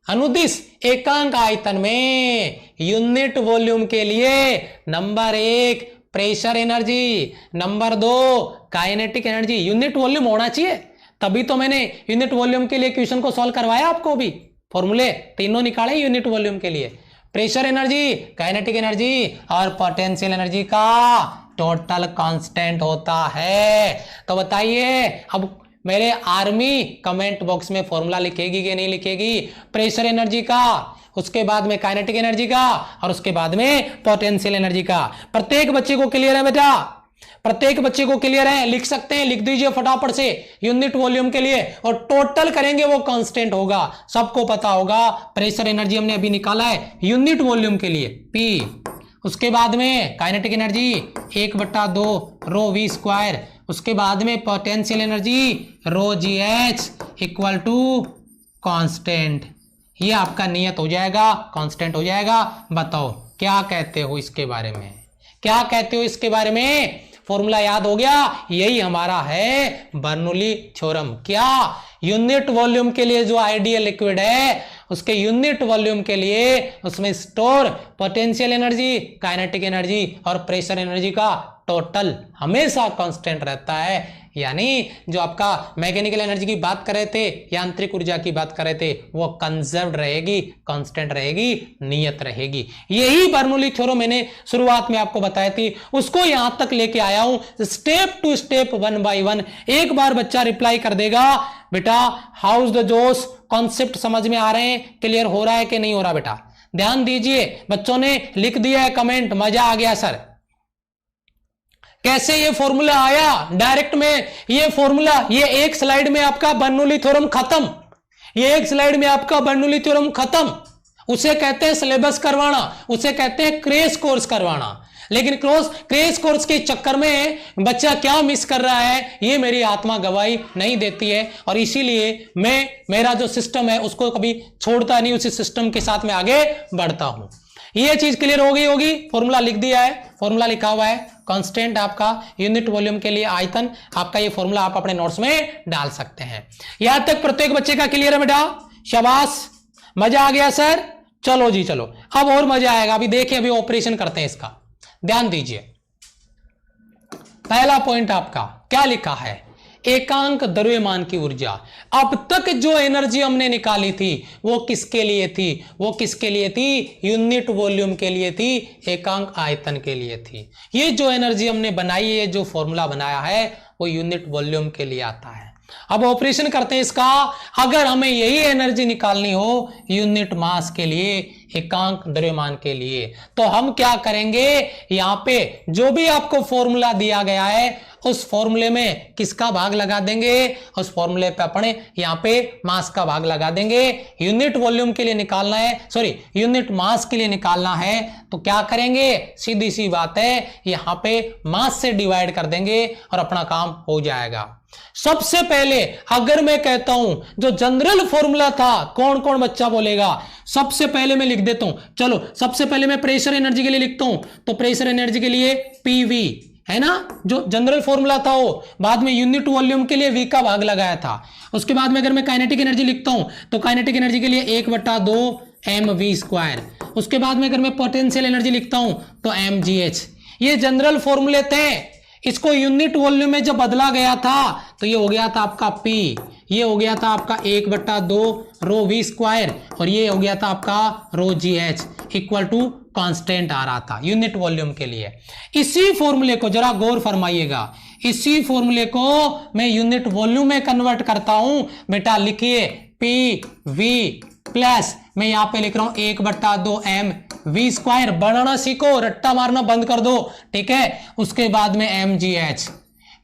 Speaker 1: अनुदिश एकांक आयतन में यूनिट वॉल्यूम के लिए number 1 pressure energy, number 2 kinetic energy. Unit volume होना चाहिए, तभी तो मैंने यूनिट वॉल्यूम के लिए क्वेश्चन को सॉल्व करवाया आपको भी। फॉर्मूले तीनों निकाले यूनिट वॉल्यूम के लिए, प्रेशर एनर्जी, काइनेटिक एनर्जी और पोटेंशियल एनर्जी का टोटल कांस्टेंट होता है। तो बताइए अब मेरे आर्मी कमेंट बॉक्स में फॉर्मूला लिखेगी कि नहीं लिखेगी? प्रेशर एनर्जी का, उसके बाद में काइनेटिक एनर्जी का, और उसके बाद में पोटेंशियल एनर्जी का। प्रत्येक बच्चे को क्लियर है बेटा? प्रत्येक बच्चे को क्लियर है? लिख सकते हैं, लिख दीजिए फटाफट से यूनिट वॉल्यूम के लिए, और टोटल करेंगे वो कांस्टेंट होगा। सबको पता होगा प्रेशर एनर्जी हमने अभी निकाला है यूनिट वॉल्यूम के लिए P, उसके बाद में काइनेटिक एनर्जी 1/2 रो v², उसके बाद में potential energy rho GH equal to constant. ये आपका नियत हो जाएगा, कांस्टेंट हो जाएगा। बताओ क्या कहते हो इसके बारे में? क्या कहते हो इसके बारे में? फॉर्मूला याद हो गया? यही हमारा है बर्नौली थ्योरम। क्या? यूनिट वॉल्यूम के लिए जो आइडियल लिक्विड है उसके यूनिट वॉल्यूम के लिए उसमें store potential energy, kinetic energy और प्रेशर एनर्जी का टोटल हमेशा कांस्टेंट रहता है। यानी जो आपका मैकेनिकल एनर्जी की बात कर रहे थे, यांत्रिक ऊर्जा की बात कर रहे थे, वो कंजर्व्ड रहेगी, कांस्टेंट रहेगी, नियत रहेगी। यही बर्नौली थ्योरम मैंने शुरुआत में आपको बताई थी, उसको यहां तक लेके आया हूं स्टेप टू स्टेप, 1 by 1। एक बार बच्चा रिप्लाई कर देगा बेटा हाउस द जोश, कॉन्सेप्ट समझ में आ रहे हैं, क्लियर हो रहा है कि नहीं हो रहा? बेटा ध्यान दीजिए, बच्चों ने लिख दिया है कमेंट, मजा आ गया सर। कैसे ये फॉर्मूला आया डायरेक्ट में? ये फॉर्मूला, ये एक स्लाइड में आपका बर्नौली थ्योरम खत्म, ये एक स्लाइड में आपका बर्नौली थ्योरम खत्म। उसे कहते हैं सिलेबस करवाना, उसे कहते हैं क्रैश कोर्स करवाना। लेकिन क्रैश कोर्स के चक्कर में बच्चा क्या मिस कर रहा है ये मेरी आत्मा गवाही नहीं देती है, और इसीलिए मेरा जो सिस्टम है उसको कभी छोड़ता नहीं, उसी सिस्टम के साथ में आगे बढ़ता हूं। ये चीज क्लियर हो गई होगी? फॉर्मूला लिख दिया है, फॉर्मूला लिखा हुआ है कांस्टेंट आपका यूनिट वॉल्यूम के लिए आयतन। आपका ये फॉर्मूला आप अपने नोट्स में डाल सकते हैं। यहां तक प्रत्येक बच्चे का क्लियर है बेटा? शाबाश, मजा आ गया सर। चलो जी चलो, अब और मजा आएगा। अभी देखिए, अभी ऑपरेशन करते हैं इसका, ध्यान दीजिए। पहला पॉइंट आपका क्या लिखा है? एकांक द्रव्यमान की ऊर्जा। अब तक जो एनर्जी हमने निकाली थी वो किसके लिए थी? वो किसके लिए थी? यूनिट वॉल्यूम के लिए थी, एकांक आयतन के लिए थी। ये जो एनर्जी हमने बनाई है, जो फॉर्मूला बनाया है, वो यूनिट वॉल्यूम के लिए आता है। अब ऑपरेशन करते हैं इसका। अगर हमें यही एनर्जी निकालनी हो यूनिट मास के लिए, एकांक द्रव्यमान के लिए, तो हम क्या करेंगे? यहां पे जो भी आपको फॉर्मूला दिया गया है उस फॉर्मूले में किसका भाग लगा देंगे? उस फॉर्मूले पे अपने यहां पे मास का भाग लगा देंगे। यूनिट वॉल्यूम के लिए निकालना है, सॉरी यूनिट मास के लिए निकालना है, तो क्या करेंगे? सीधी सी बात है, यहां पे मास से डिवाइड कर देंगे और अपना काम हो जाएगा। सबसे पहले अगर मैं कहता हूं जो जनरल फॉर्मूला था, कौन कौन बच्चा बोलेगा? सबसे पहले मैं लिख देता हूं, चलो सबसे पहले मैं प्रेशर एनर्जी के लिए लिखता हूं, तो प्रेशर एनर्जी के लिए पीवी है ना, जो जनरल फॉर्मूला था वो। बाद में यूनिट वॉल्यूम के लिए वी का भाग लगाया था। उसके बाद में अगर मैं काइनेटिक एनर्जी लिखता हूं तो काइनेटिक एनर्जी के लिए 1/2 mv²। उसके बाद में अगर मैं पोटेंशियल एनर्जी लिखता हूं तो mgh। ये जनरल फॉर्मूले थे। इसको यूनिट वॉल्यूम में जब बदला गया था तो ये हो गया था आपका P, ये हो गया था आपका 1/2 ρv² और ये हो गया था आपका ρgh इक्वल टू कांस्टेंट आ रहा था यूनिट वॉल्यूम के लिए। इसी फॉर्मूले को जरा गौर फरमाइएगा, इसी फॉर्मूले को मैं यूनिट वॉल्यूम में कन्वर्ट करता हूं। बेटा लिखिए PV प्लस मैं यहां पे लिख रहा हूं 1/2 mv²। बनाना सीखो, रट्टा मारना बंद कर दो, ठीक है। उसके बाद में mgh।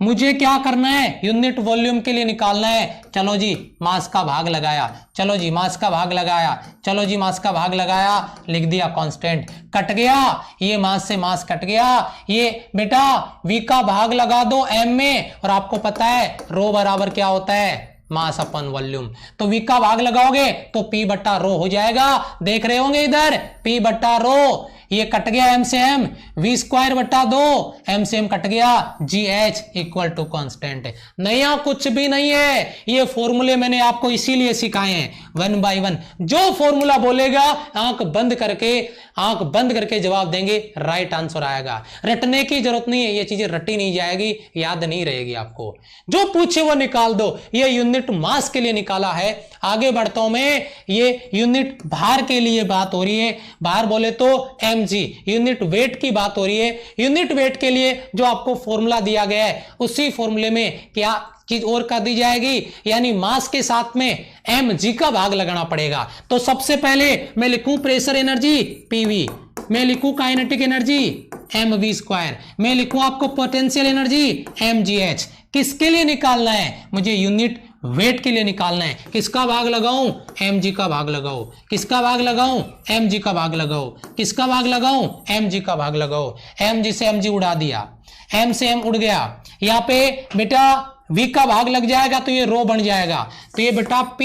Speaker 1: मुझे क्या करना है? यूनिट वॉल्यूम के लिए निकालना है। चलो जी मास का भाग लगाया, चलो जी मास का भाग लगाया, चलो जी मास का भाग लगाया, लिख दिया कांस्टेंट। कट गया, ये मास से मास कट गया। ये बेटा v का भाग लगा दो m में, और आपको पता है रो बराबर क्या होता है? मास अपन वॉल्यूम। तो v का भाग लगाओगे तो p/ρ हो जाएगा। देख रहे होंगे इधर p/ρ, ये कट गया m से m, v²/2 m से m कट गया, gh इक्वल टू कांस्टेंट है। नया कुछ भी नहीं है, ये फॉर्मूले मैंने आपको इसीलिए सिखाए हैं 1 by 1। जो फॉर्मूला बोलेगा आंख बंद करके जवाब देंगे, राइट आंसर आएगा। रटने की जरूरत नहीं है, ये चीजें रटी नहीं जाएगी, याद नहीं रहेगी आपको। जो पूछे वो निकाल दो। ये यूनिट मास के लिए निकाला है। आगे बढ़ता हूं मैं, ये यूनिट भार के लिए बात हो रही है। भार बोले तो mg, यूनिट वेट की बात हो रही है। यूनिट वेट के लिए जो आपको फॉर्मूला दिया गया है उसी फॉर्मूले में क्या चीज और कर दी जाएगी, यानी मास के साथ में mg का भाग लगाना पड़ेगा। तो सबसे पहले मैं लिखूं प्रेशर एनर्जी pv, मैं लिखूं काइनेटिक एनर्जी mv², मैं लिखूं आपको पोटेंशियल एनर्जी mgh। किसके लिए निकालना है? मुझे यूनिट वेट के लिए निकालना है। किसका भाग लगाऊं? mg का भाग लगाओ। किसका भाग लगाऊं? mg का भाग लगाओ। किसका भाग लगाऊं? mg का भाग लगाओ। mg से mg उड़ा दिया, m से m उड़ गया। यहाँ पे बेटा v का भाग लग जाएगा तो ये रो बन जाएगा। तो ये बेटा p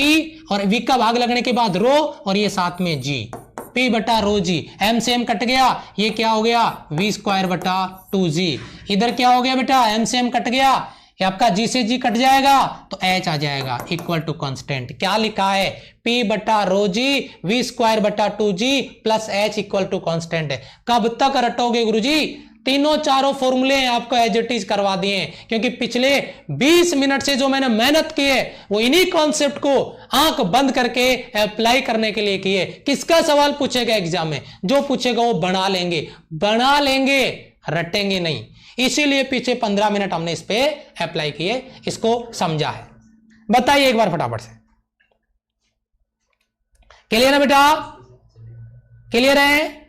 Speaker 1: और v का भाग लगने के बाद रो और ये साथ में g, p/ρg। m से m कट गया, ये क्या हो गया? v²/2g। इधर क्या हो गया बेटा? m से m कट गया, ये आपका g से g कट जाएगा तो h आ जाएगा इक्वल टू कांस्टेंट। क्या लिखा है? p/ρg v²/2g plus h equal to constant है। कब तक रटोगे गुरुजी? तीनों चारों फॉर्मूले आपको एज इट इज करवा दिए, क्योंकि पिछले 20 मिनट से जो मैंने मेहनत की है वो इन्हीं कॉन्सेप्ट को आंख बंद करके अप्लाई करने के लिए की है। किसका सवाल पूछेगा एग्जाम में? जो पूछेगा वो बना लेंगे, रटेंगे नहीं। इसीलिए पीछे 15 मिनट हमने इस पे अप्लाई किए, इसको समझा है। बताइए एक बार फटाफट से, क्लियर है बेटा? क्लियर है?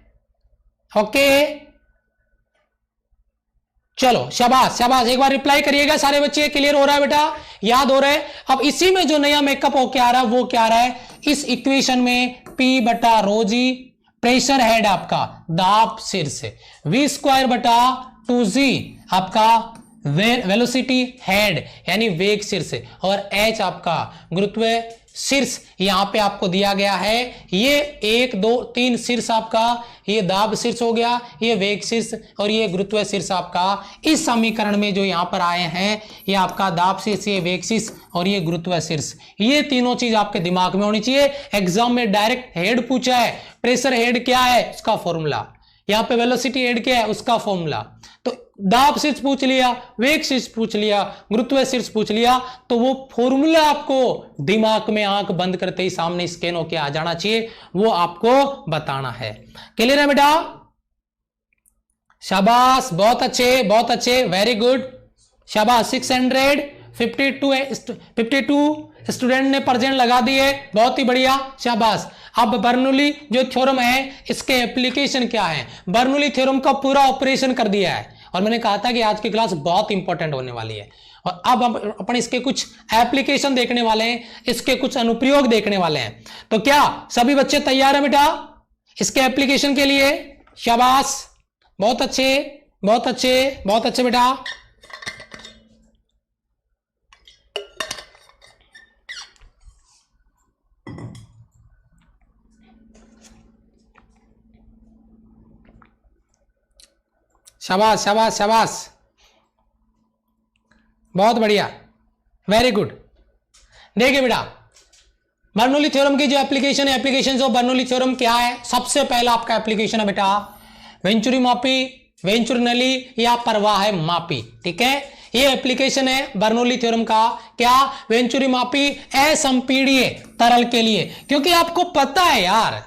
Speaker 1: ओके चलो शाबाश शाबाश, एक बार रिप्लाई करिएगा सारे बच्चे। क्लियर हो रहा है बेटा? याद हो रहा है? अब इसी में जो नया मेकअप हो क्या आ रहा है वो क्या आ रहा है? इस इक्वेशन में p/ρg प्रेशर हेड आपका दाब शीर्ष, v²/2g आपका वेलोसिटी हेड यानी वेग शीर्ष, और h आपका गुरुत्व शीर्ष यहां पे आपको दिया गया है। ये 1 2 3 शीर्ष आपका, ये दाब शीर्ष हो गया, ये वेग शीर्ष और ये गुरुत्व शीर्ष आपका। इस समीकरण में जो यहां पर आए हैं ये आपका दाब शीर्ष, ये वेग शीर्ष और ये गुरुत्व शीर्ष, ये तीनों चीज आपके दिमाग में होनी चाहिए। एग्जाम में डायरेक्ट हेड पूछा है, प्रेशर हेड क्या है उसका फॉर्मूला, यहां पे वेलोसिटी ऐड किया है उसका फॉर्मूला, तो दाब शीर्ष पूछ लिया, वेग शीर्ष पूछ लिया, गुरुत्व शीर्ष पूछ लिया, तो वो फॉर्मूला आपको दिमाग में आंख बंद करते ही सामने स्कैन होके आ जाना चाहिए, वो आपको बताना है। क्लियर है बेटा? शाबाश, बहुत अच्छे, वेरी गुड, शाबाश। 652 स्टूडेंट ने परसेंट लगा दिए, बहुत ही बढ़िया, शाबाश। अब बर्नौली जो थ्योरम है इसके एप्लीकेशन क्या है? बर्नौली थ्योरम का पूरा ऑपरेशन कर दिया है, और मैंने कहा था कि आज की क्लास बहुत इंपॉर्टेंट होने वाली है, और अब अपन इसके कुछ एप्लीकेशन देखने वाले हैं, इसके कुछ अनुप्रयोग देखने वाले हैं। तो क्या सभी बच्चे तैयार हैं बेटा इसके एप्लीकेशन के लिए? शाबाश, बहुत अच्छे बेटा। शाबाश, बहुत बढ़िया, वेरी गुड। देखिए बेटा, बर्नौली थ्योरम की जो एप्लीकेशन है, एप्लीकेशन ऑफ बर्नौली थ्योरम क्या है? सबसे पहला आपका एप्लीकेशन है बेटा वेंचुरी मापी, वेंचुरी नली या प्रवाह मापी। ठीक है, ये एप्लीकेशन है बर्नौली थ्योरम का। क्या? वेंचुरी मापी असंपीड्य तरल के लिए, क्योंकि आपको पता है यार,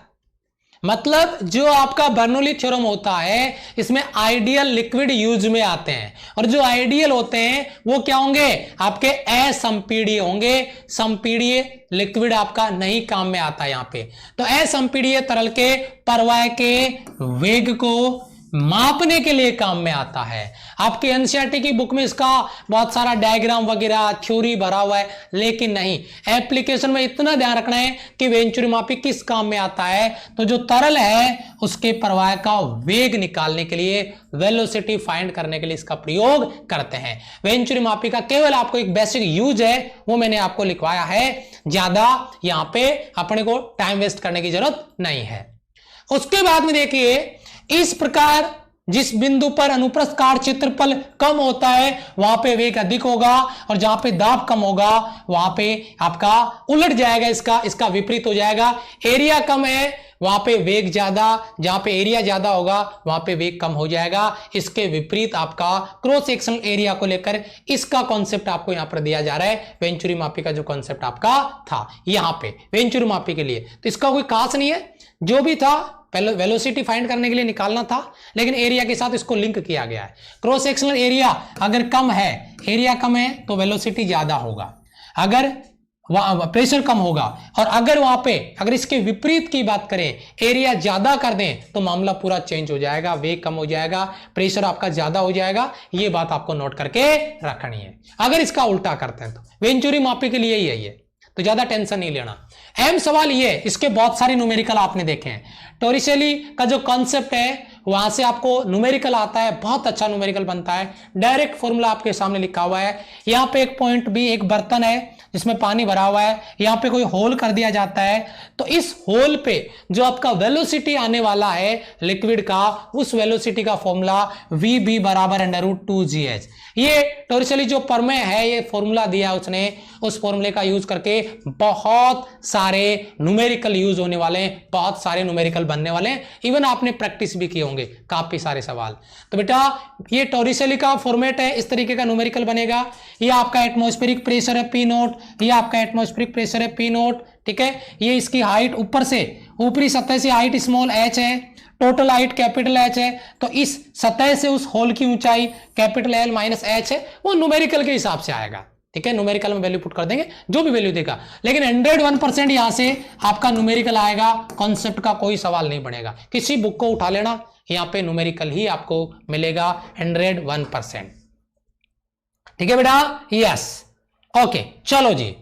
Speaker 1: मतलब जो आपका बर्नौली थ्योरम होता है इसमें आइडियल लिक्विड यूज में आते हैं, और जो आइडियल होते हैं वो क्या होंगे? आपके असंपीड्य होंगे, संपीड्य लिक्विड आपका नहीं काम में आता यहां पे। तो असंपीड्य तरल के प्रवाह के वेग को मापने के लिए काम में आता है। आपके एनसीईआरटी की बुक में इसका बहुत सारा डायग्राम वगैरह थ्योरी भरा हुआ है, लेकिन नहीं, एप्लीकेशन में इतना ध्यान रखना है कि वेंचुरी मापी किस काम में आता है। तो जो तरल है उसके प्रवाह का वेग निकालने के लिए, वेलोसिटी फाइंड करने के लिए इसका प्रयोग करते हैं। वेंचुरी मापी का केवल आपको एक बेसिक यूज है, वो मैंने आपको लिखवाया है, ज्यादा यहां पे अपने को टाइम वेस्ट करने की जरूरत नहीं है। उसके बाद में देखिए, इस प्रकार जिस बिंदु पर अनुप्रस्थ काट क्षेत्रफल कम होता है वहां पे वेग अधिक होगा, और जहां पे दाब कम होगा वहां पे आपका उलट जाएगा, इसका विपरीत हो जाएगा। एरिया कम है वहां पे वेग ज्यादा, जहां पे एरिया ज्यादा होगा वहां पे वेग कम हो जाएगा। इसके विपरीत आपका क्रॉस सेक्शनल एरिया को लेकर इसका कॉन्सेप्ट आपको यहां पर दिया जा रहा है। वेंचुरी मापी का जो कॉन्सेप्ट आपका था यहां पे वेंचुरी मापी के लिए, तो इसका कोई खास नहीं है, जो भी था वेलोसिटी फाइंड करने के लिए निकालना था, लेकिन एरिया के साथ इसको लिंक किया गया है। क्रॉस सेक्शनल एरिया अगर कम है, एरिया कम है तो वेलोसिटी ज्यादा होगा, अगर प्रेशर कम होगा, और अगर वहां पे अगर इसके विपरीत की बात करें, एरिया ज्यादा कर दें तो मामला पूरा चेंज हो जाएगा, वेग कम हो जाएगा, प्रेशर आपका ज्यादा हो जाएगा। ये बात आपको नोट करके रखनी है। अगर इसका उल्टा करते हैं तो वेंचुरी मापी के लिए ही है ये, तो ज्यादा टेंशन नहीं लेना। अहम सवाल ये, इसके बहुत सारे न्यूमेरिकल आपने देखे हैं। टोरिसेली का जो कॉन्सेप्ट है वहां से आपको न्यूमेरिकल आता है, बहुत अच्छा न्यूमेरिकल बनता है। डायरेक्ट फॉर्मूला आपके सामने लिखा हुआ है। यहां पे एक पॉइंट भी, एक बर्तन है जिसमें पानी भरा हुआ है, यहां पे कोई होल कर दिया जाता है, तो इस होल पे जो आपका वेलोसिटी आने वाला है लिक्विड का, उस वेलोसिटी का फॉर्मूला VB बराबर √2gh। ये टोरिसेली जो प्रमेय है, ये फॉर्मूला दिया उसने, उस फॉर्मूले का यूज करके बहुत सारे न्यूमेरिकल यूज होने वाले हैं, बहुत सारे न्यूमेरिकल बनने वाले हैं। इवन आपने प्रैक्टिस भी किए होंगे काफी सारे सवाल। तो बेटा ये टोरिसेली का फॉर्मेट है, इस तरीके का न्यूमेरिकल बनेगा। ये आपका एटमॉस्फेरिक प्रेशर है P0, ये आपका एटमॉस्फेरिक प्रेशर है P0, ठीक है। ये इसकी हाइट ऊपर से, ऊपरी सतह से हाइट स्मॉल h है, टोटल हाइट कैपिटल H है, तो इस सतह से उस होल की ऊंचाई कैपिटल L माइनस H है, वो न्यूमेरिकल के हिसाब से आएगा, ठीक है। न्यूमेरिकल में वैल्यू पुट कर देंगे जो भी वैल्यू देगा, लेकिन 101% यहां से आपका न्यूमेरिकल आएगा, कॉन्सेप्ट का कोई सवाल नहीं बनेगा। किसी बुक को उठा लेना, यहां पे न्यूमेरिकल ही आपको मिलेगा 101%, ठीक है बेटा। यस, ओके, चलो जी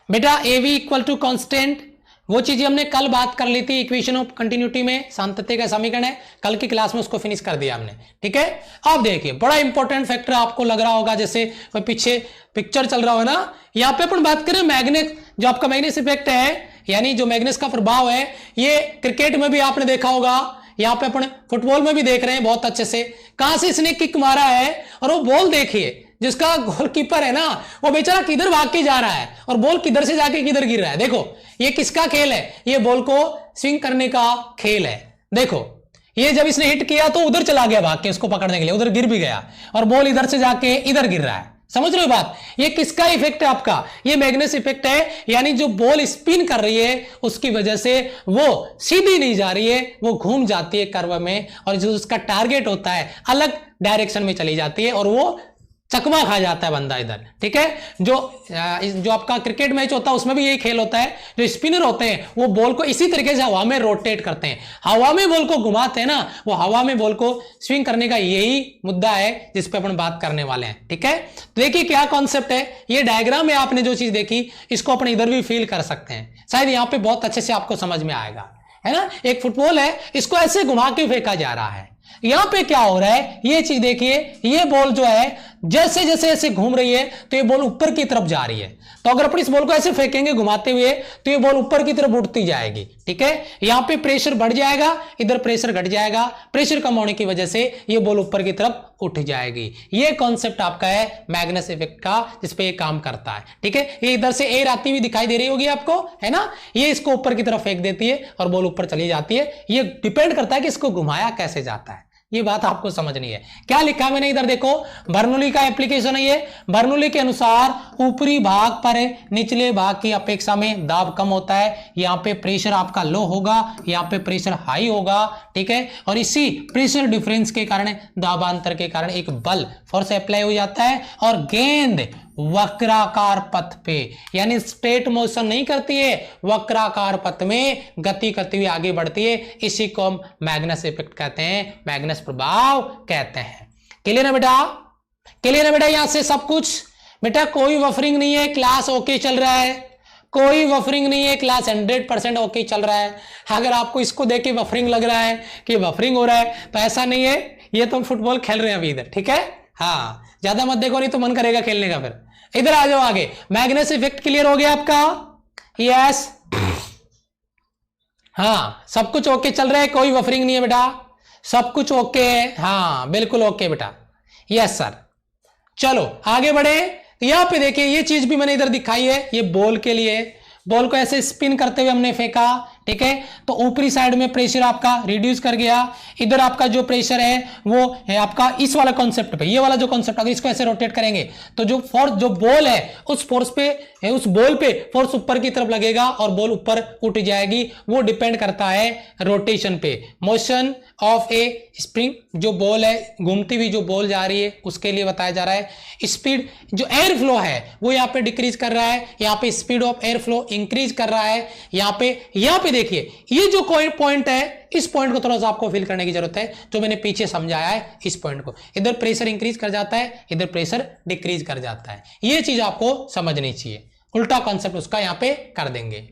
Speaker 1: बेटा, AV इक्वल टू कॉन्स्टेंट, वो चीजें हमने कल बात कर ली थी इक्वेशन ऑफ कंटिन्यूटी में, सांतत्य का समीकरण है, कल की क्लास में उसको फिनिश कर दिया हमने, ठीक है। अब देखिए बड़ा इंपॉर्टेंट फैक्टर आपको लग रहा होगा, जैसे पीछे पिक्चर चल रहा हो ना, यहाँ पे अपन बात करें मैग्नेट, जो आपका मैग्नेस इफेक्ट है, यानी जो मैग्नेस का प्रभाव है, ये क्रिकेट में भी आपने देखा होगा, यहाँ पे अपन फुटबॉल में भी देख रहे हैं बहुत अच्छे से। कहां से इसने किक मारा है, और वो बॉल देखिए, जिसका गोलकीपर है ना, वो बेचारा किधर भाग के जा रहा है, और बॉल किधर से जाके किधर गिर रहा है। देखो ये किसका खेल है, ये बॉल को स्विंग करने का खेल है। देखो ये जब इसने हिट किया तो उधर चला गया भाग के उसको पकड़ने के लिए, उधर गिर भी गया और बॉल इधर से जाके इधर गिर रहा है। समझ रहे हो बात? ये किसका इफेक्ट है आपका? ये मैग्नेस इफेक्ट है, यानी जो बॉल स्पिन कर रही है उसकी वजह से वो सीधी नहीं जा रही है, वो घूम जाती है कर्व में, और जो उसका टारगेट होता है अलग डायरेक्शन में चली जाती है और वो चकमा खा जाता है बंदा इधर। ठीक है, जो आपका क्रिकेट मैच होता है उसमें भी यही खेल होता है। जो स्पिनर होते हैं वो बॉल को इसी तरीके से हवा में रोटेट करते हैं, हवा में बॉल को घुमाते हैं ना, वो हवा में बॉल को स्विंग करने का यही मुद्दा है जिस पे अपन बात करने वाले हैं। ठीक है, तो देखिए क्या कॉन्सेप्ट है। ये डायग्राम में आपने जो चीज देखी इसको अपन इधर भी फील कर सकते हैं, शायद यहाँ पे बहुत अच्छे से आपको समझ में आएगा, है ना। एक फुटबॉल है, इसको ऐसे घुमा के फेंका जा रहा है। यहां पे क्या हो रहा है ये चीज देखिए, ये बॉल जो है जैसे जैसे ऐसे घूम रही है तो ये बॉल ऊपर की तरफ जा रही है। तो अगर अपन इस बॉल को ऐसे फेंकेंगे घुमाते हुए तो ये बॉल ऊपर की तरफ उठती जाएगी। ठीक है, यहां पे प्रेशर बढ़ जाएगा, इधर प्रेशर घट जाएगा, प्रेशर कम होने की वजह से ये बॉल ऊपर की तरफ उठ जाएगी। ये कॉन्सेप्ट आपका है मैग्नेस इफेक्ट का, जिसपे ये काम करता है। ठीक है, ये इधर से एयर आती हुई दिखाई दे रही होगी आपको, है ना। ये इसको ऊपर की तरफ फेंक देती है और बॉल ऊपर चली जाती है। ये डिपेंड करता है कि इसको घुमाया कैसे जाता है, ये बात आपको समझनी है। क्या लिखा मैंने इधर देखो, बर्नौली का एप्लीकेशन है ये। बर्नौली के अनुसार ऊपरी भाग पर निचले भाग की अपेक्षा में दाब कम होता है, यहाँ पे प्रेशर आपका लो होगा, यहाँ पे प्रेशर हाई होगा। ठीक है, और इसी प्रेशर डिफरेंस के कारण, दाबांतर के कारण एक बल फोर्स अप्लाई हो जाता है और गेंद वक्राकार पथ पे, यानी स्ट्रेट मोशन नहीं करती है, वक्राकार पथ में गति करती हुई आगे बढ़ती है। इसी को हम मैग्नेस इफेक्ट कहते हैं, मैग्नेस प्रभाव कहते हैं। क्लियर है बेटा? क्लियर है बेटा? यहां से सब कुछ बेटा, कोई वफरिंग नहीं है, क्लास ओके चल रहा है, कोई वफरिंग नहीं है, क्लास 100% ओके चल रहा है। अगर आपको इसको देख के वफरिंग लग रहा है कि वफरिंग हो रहा है तो ऐसा नहीं है, ये तो हम फुटबॉल खेल रहे हैं अभी इधर। ठीक है, हाँ ज्यादा मत देखो नहीं तो मन करेगा खेलने का। फिर इधर आ जाओ आगे। मैग्नेस इफेक्ट क्लियर हो गया आपका? यस, हाँ सब कुछ ओके चल रहा है, कोई वफरिंग नहीं है बेटा, सब कुछ ओके है, हाँ बिल्कुल ओके बेटा। यस सर, चलो आगे बढ़े। यहां पे देखिए ये चीज भी मैंने इधर दिखाई है, ये बॉल के लिए, बॉल को ऐसे स्पिन करते हुए हमने फेंका। ठीक है, तो ऊपरी साइड में प्रेशर आपका रिड्यूस कर गया, इधर आपका जो प्रेशर है वो है आपका इस वाला कॉन्सेप्ट पे, ये वाला जो कॉन्सेप्ट, अगर इसको ऐसे रोटेट करेंगे तो जो फोर्स, जो बॉल है उस फोर्स पे, उस बॉल पे फोर्स ऊपर की तरफ लगेगा और बॉल ऊपर उठ जाएगी। वो डिपेंड करता है रोटेशन पे, मोशन ऑफ ए स्प्रिंग। जो बॉल है, घूमती हुई जो बॉल जा रही है उसके लिए बताया जा रहा है। स्पीड, जो एयर फ्लो है वो यहाँ पे डिक्रीज कर रहा है, यहाँ पे speed of air flow increase कर रहा है। यहाँ पे देखिए ये जो कोई पॉइंट है, इस पॉइंट को थोड़ा सा आपको फील करने की जरूरत है, जो मैंने पीछे समझाया है इस पॉइंट को। इधर प्रेशर इंक्रीज कर जाता है, इधर प्रेशर डिक्रीज कर जाता है। ये चीज आपको समझनी चाहिए, उल्टा कॉन्सेप्ट उसका यहाँ पे कर देंगे।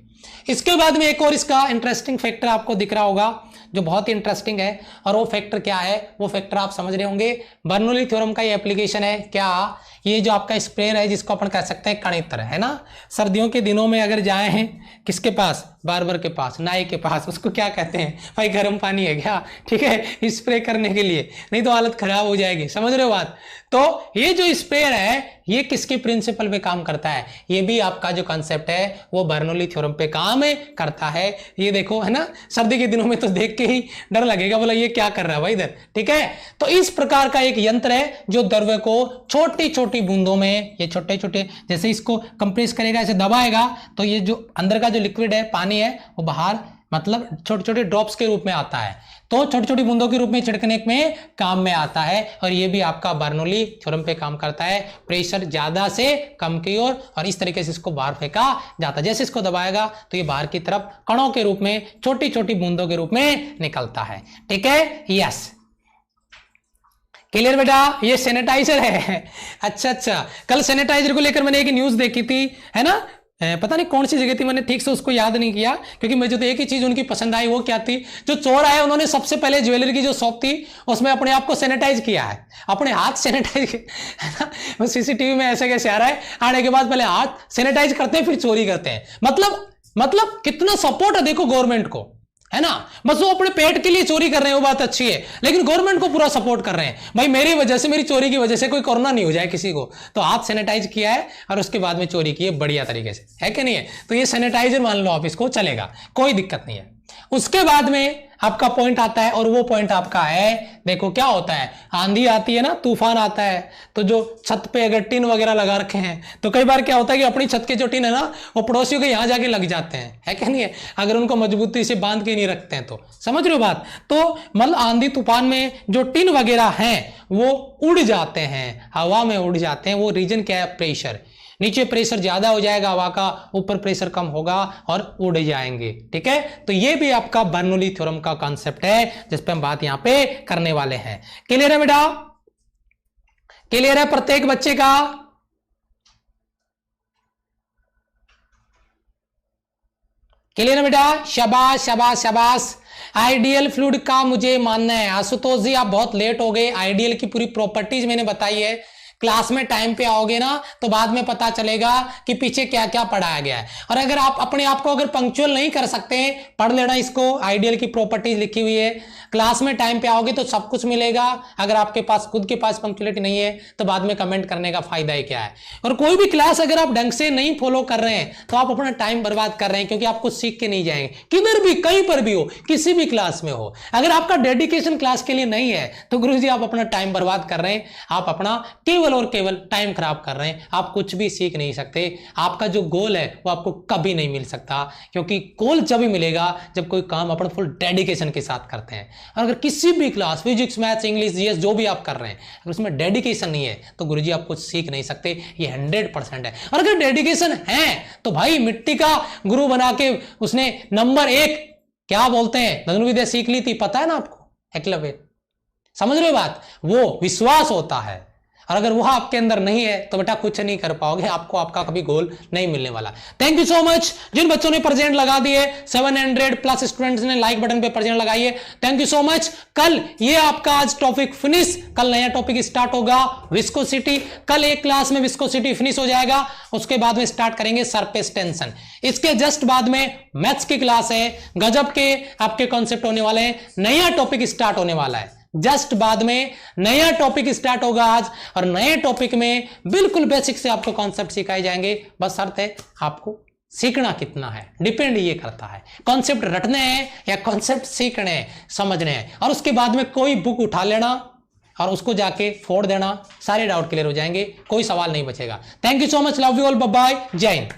Speaker 1: इसके बाद में एक और इसका इंटरेस्टिंग फैक्टर आपको दिख रहा होगा जो बहुत ही इंटरेस्टिंग है, और वो फैक्टर क्या है, वो फैक्टर आप समझ रहे होंगे। बर्नौली थ्योरम का ये एप्लीकेशन है। क्या? ये जो आपका स्प्रेयर है जिसको अपन कह सकते हैं कणित्र, है ना। सर्दियों के दिनों में अगर जाए हैं किसके पास, बार्बर के पास, नाई के पास, उसको क्या कहते हैं भाई, गर्म पानी है क्या, ठीक है, स्प्रे करने के लिए, नहीं तो हालत खराब हो जाएगी। समझ रहे हो बात? तो ये जो स्प्रेयर है ये किसके प्रिंसिपल पे काम करता है, ये भी आपका जो कंसेप्ट है वो बर्नौली थ्योरम पे काम करता है। ये देखो, है ना, सर्दी के दिनों में तो देख के ही डर लगेगा, बोला ये क्या कर रहा है भाई इधर। ठीक है, तो इस प्रकार का एक यंत्र है जो द्रव्य को छोटी छोटी बूंदों में, ये छोटे छोटे, जैसे इसको कंप्रेस करेगा, ऐसे दबाएगा तो ये जो अंदर का जो लिक्विड है, पानी है, वो बाहर मतलब छोटे छोटे ड्रॉप्स के रूप में आता है, तो छोटी छोटी बूंदों के रूप में छिड़कने में काम में आता है। और ये भी आपका बर्नौली थ्योरम पे काम करता है। प्रेशर ज्यादा से कम की ओर, और इस तरीके से इसको बाहर फेंका जाता है। जैसे इसको दबाएगा तो ये बाहर की तरफ कणों के रूप में, छोटी छोटी बूंदों के रूप में निकलता है। ठीक है, यस, क्लियर बेटा? ये सैनिटाइजर है। अच्छा, कल सैनिटाइजर को लेकर मैंने एक न्यूज देखी थी, है ना, पता नहीं कौन सी जगह थी, मैंने ठीक से उसको याद नहीं किया, क्योंकि मुझे तो एक ही चीज उनकी पसंद आई। वो क्या थी, जो चोर आए उन्होंने सबसे पहले ज्वेलरी की जो शॉप थी उसमें अपने आप को सैनिटाइज किया है, अपने हाथ सैनिटाइज, है ना। वो सीसीटीवी में ऐसे कैसे आ रहा है, आने के बाद पहले हाथ सैनिटाइज करते हैं फिर चोरी करते हैं। मतलब कितना सपोर्ट है देखो गवर्नमेंट को, है ना। बस वो अपने पेट के लिए चोरी कर रहे हैं वो बात अच्छी है, लेकिन गवर्नमेंट को पूरा सपोर्ट कर रहे हैं। भाई मेरी वजह से, मेरी चोरी की वजह से कोई कोरोना नहीं हो जाए किसी को, तो हाथ सैनिटाइज किया है और उसके बाद में चोरी की है बढ़िया तरीके से, है कि नहीं है। तो ये सैनिटाइजर मान लो आप, इसको चलेगा, कोई दिक्कत नहीं है। उसके बाद में आपका पॉइंट आता है और वो पॉइंट आपका है, देखो क्या होता है, आंधी आती है ना, तूफान आता है, तो जो छत पे अगर टिन वगैरह लगा रखे हैं तो कई बार क्या होता है कि अपनी छत के जो टिन है ना वो पड़ोसियों के यहां जाके लग जाते हैं, है क्या नहीं है, अगर उनको मजबूती से बांध के नहीं रखते हैं तो। समझ रहे हो बात? तो मतलब आंधी तूफान में जो टिन वगैरह हैं वो उड़ जाते हैं, हवा में उड़ जाते हैं। वो रीजन क्या है? प्रेशर। नीचे प्रेशर ज्यादा हो जाएगा हवा का, ऊपर प्रेशर कम होगा और उड़ जाएंगे। ठीक है, तो ये भी आपका बर्नौली थ्योरम का कॉन्सेप्ट है जिस पे हम बात यहां पे करने वाले हैं। क्लियर है बेटा? क्लियर है प्रत्येक बच्चे का? क्लियर है बेटा? शाबाश शाबाश शाबाश। आइडियल फ्लूइड का मुझे मानना है, आशुतोष जी आप बहुत लेट हो गए। आइडियल की पूरी प्रॉपर्टीज मैंने बताई है, क्लास में टाइम पे आओगे ना तो बाद में पता चलेगा कि पीछे क्या क्या पढ़ाया गया है। और अगर आप अपने आप को अगर पंक्चुअल नहीं कर सकते, पढ़ लेना इसको, आइडियल की प्रॉपर्टीज लिखी हुई है। क्लास में टाइम पे आओगे तो सब कुछ मिलेगा। अगर आपके पास खुद के पास पंक्चुअलिटी नहीं है तो बाद में कमेंट करने का फायदा ही क्या है। और कोई भी क्लास अगर आप ढंग से नहीं फॉलो कर रहे हैं तो आप अपना टाइम बर्बाद कर रहे हैं, क्योंकि आप कुछ सीख के नहीं जाएंगे। किधर भी, कहीं पर भी हो, किसी भी क्लास में हो, अगर आपका डेडिकेशन क्लास के लिए नहीं है तो गुरुजी आप अपना टाइम बर्बाद कर रहे हैं, आप अपना केवल और केवल टाइम खराब कर रहे हैं, आप कुछ भी सीख नहीं सकते। आपका जो गोल है वो आपको कभी नहीं मिल सकता, क्योंकि गोल जब ही मिलेगा जब कोई काम अपन फुल डेडिकेशन के साथ करते हैं। और अगर किसी भी class, physics maths English GS जो भी आप कर रहे हैं, अगर उसमें डेडिकेशन नहीं है तो गुरुजी आप कुछ सीख नहीं सकते, ये 100% है। और अगर डेडिकेशन है तो भाई मिट्टी का गुरु बना के उसने नंबर 1 क्या बोलते हैं धनुर्विद्या सीख ली थी, पता है ना आपको, एकलव्य। समझ रहे हो बात? वो विश्वास होता है, और अगर वह आपके अंदर नहीं है तो बेटा कुछ नहीं कर पाओगे, आपको आपका कभी गोल नहीं मिलने वाला। थैंक यू सो मच जिन बच्चों ने प्रेजेंट लगा दिए, 700+ स्टूडेंट्स ने लाइक बटन पे प्रेजेंट लगाइए, थैंक यू सो मच। कल ये आपका आज टॉपिक फिनिश, कल नया टॉपिक स्टार्ट होगा विस्कोसिटी। कल एक क्लास में विस्कोसिटी फिनिश हो जाएगा, उसके बाद में स्टार्ट करेंगे सरफेस टेंशन। इसके जस्ट बाद में मैथ्स की क्लास है, गजब के आपके कॉन्सेप्ट होने वाले हैं, नया टॉपिक स्टार्ट होने वाला है। जस्ट बाद में नया टॉपिक स्टार्ट होगा आज, और नए टॉपिक में बिल्कुल बेसिक से आपको कॉन्सेप्ट सिखाए जाएंगे। बस शर्त है आपको सीखना कितना है, डिपेंड ये करता है कॉन्सेप्ट रटने हैं या कॉन्सेप्ट सीखने हैं, समझने हैं। और उसके बाद में कोई बुक उठा लेना और उसको जाके फोड़ देना, सारे डाउट क्लियर हो जाएंगे, कोई सवाल नहीं बचेगा। Thank you so much, love you all, bye bye, जय हिंद।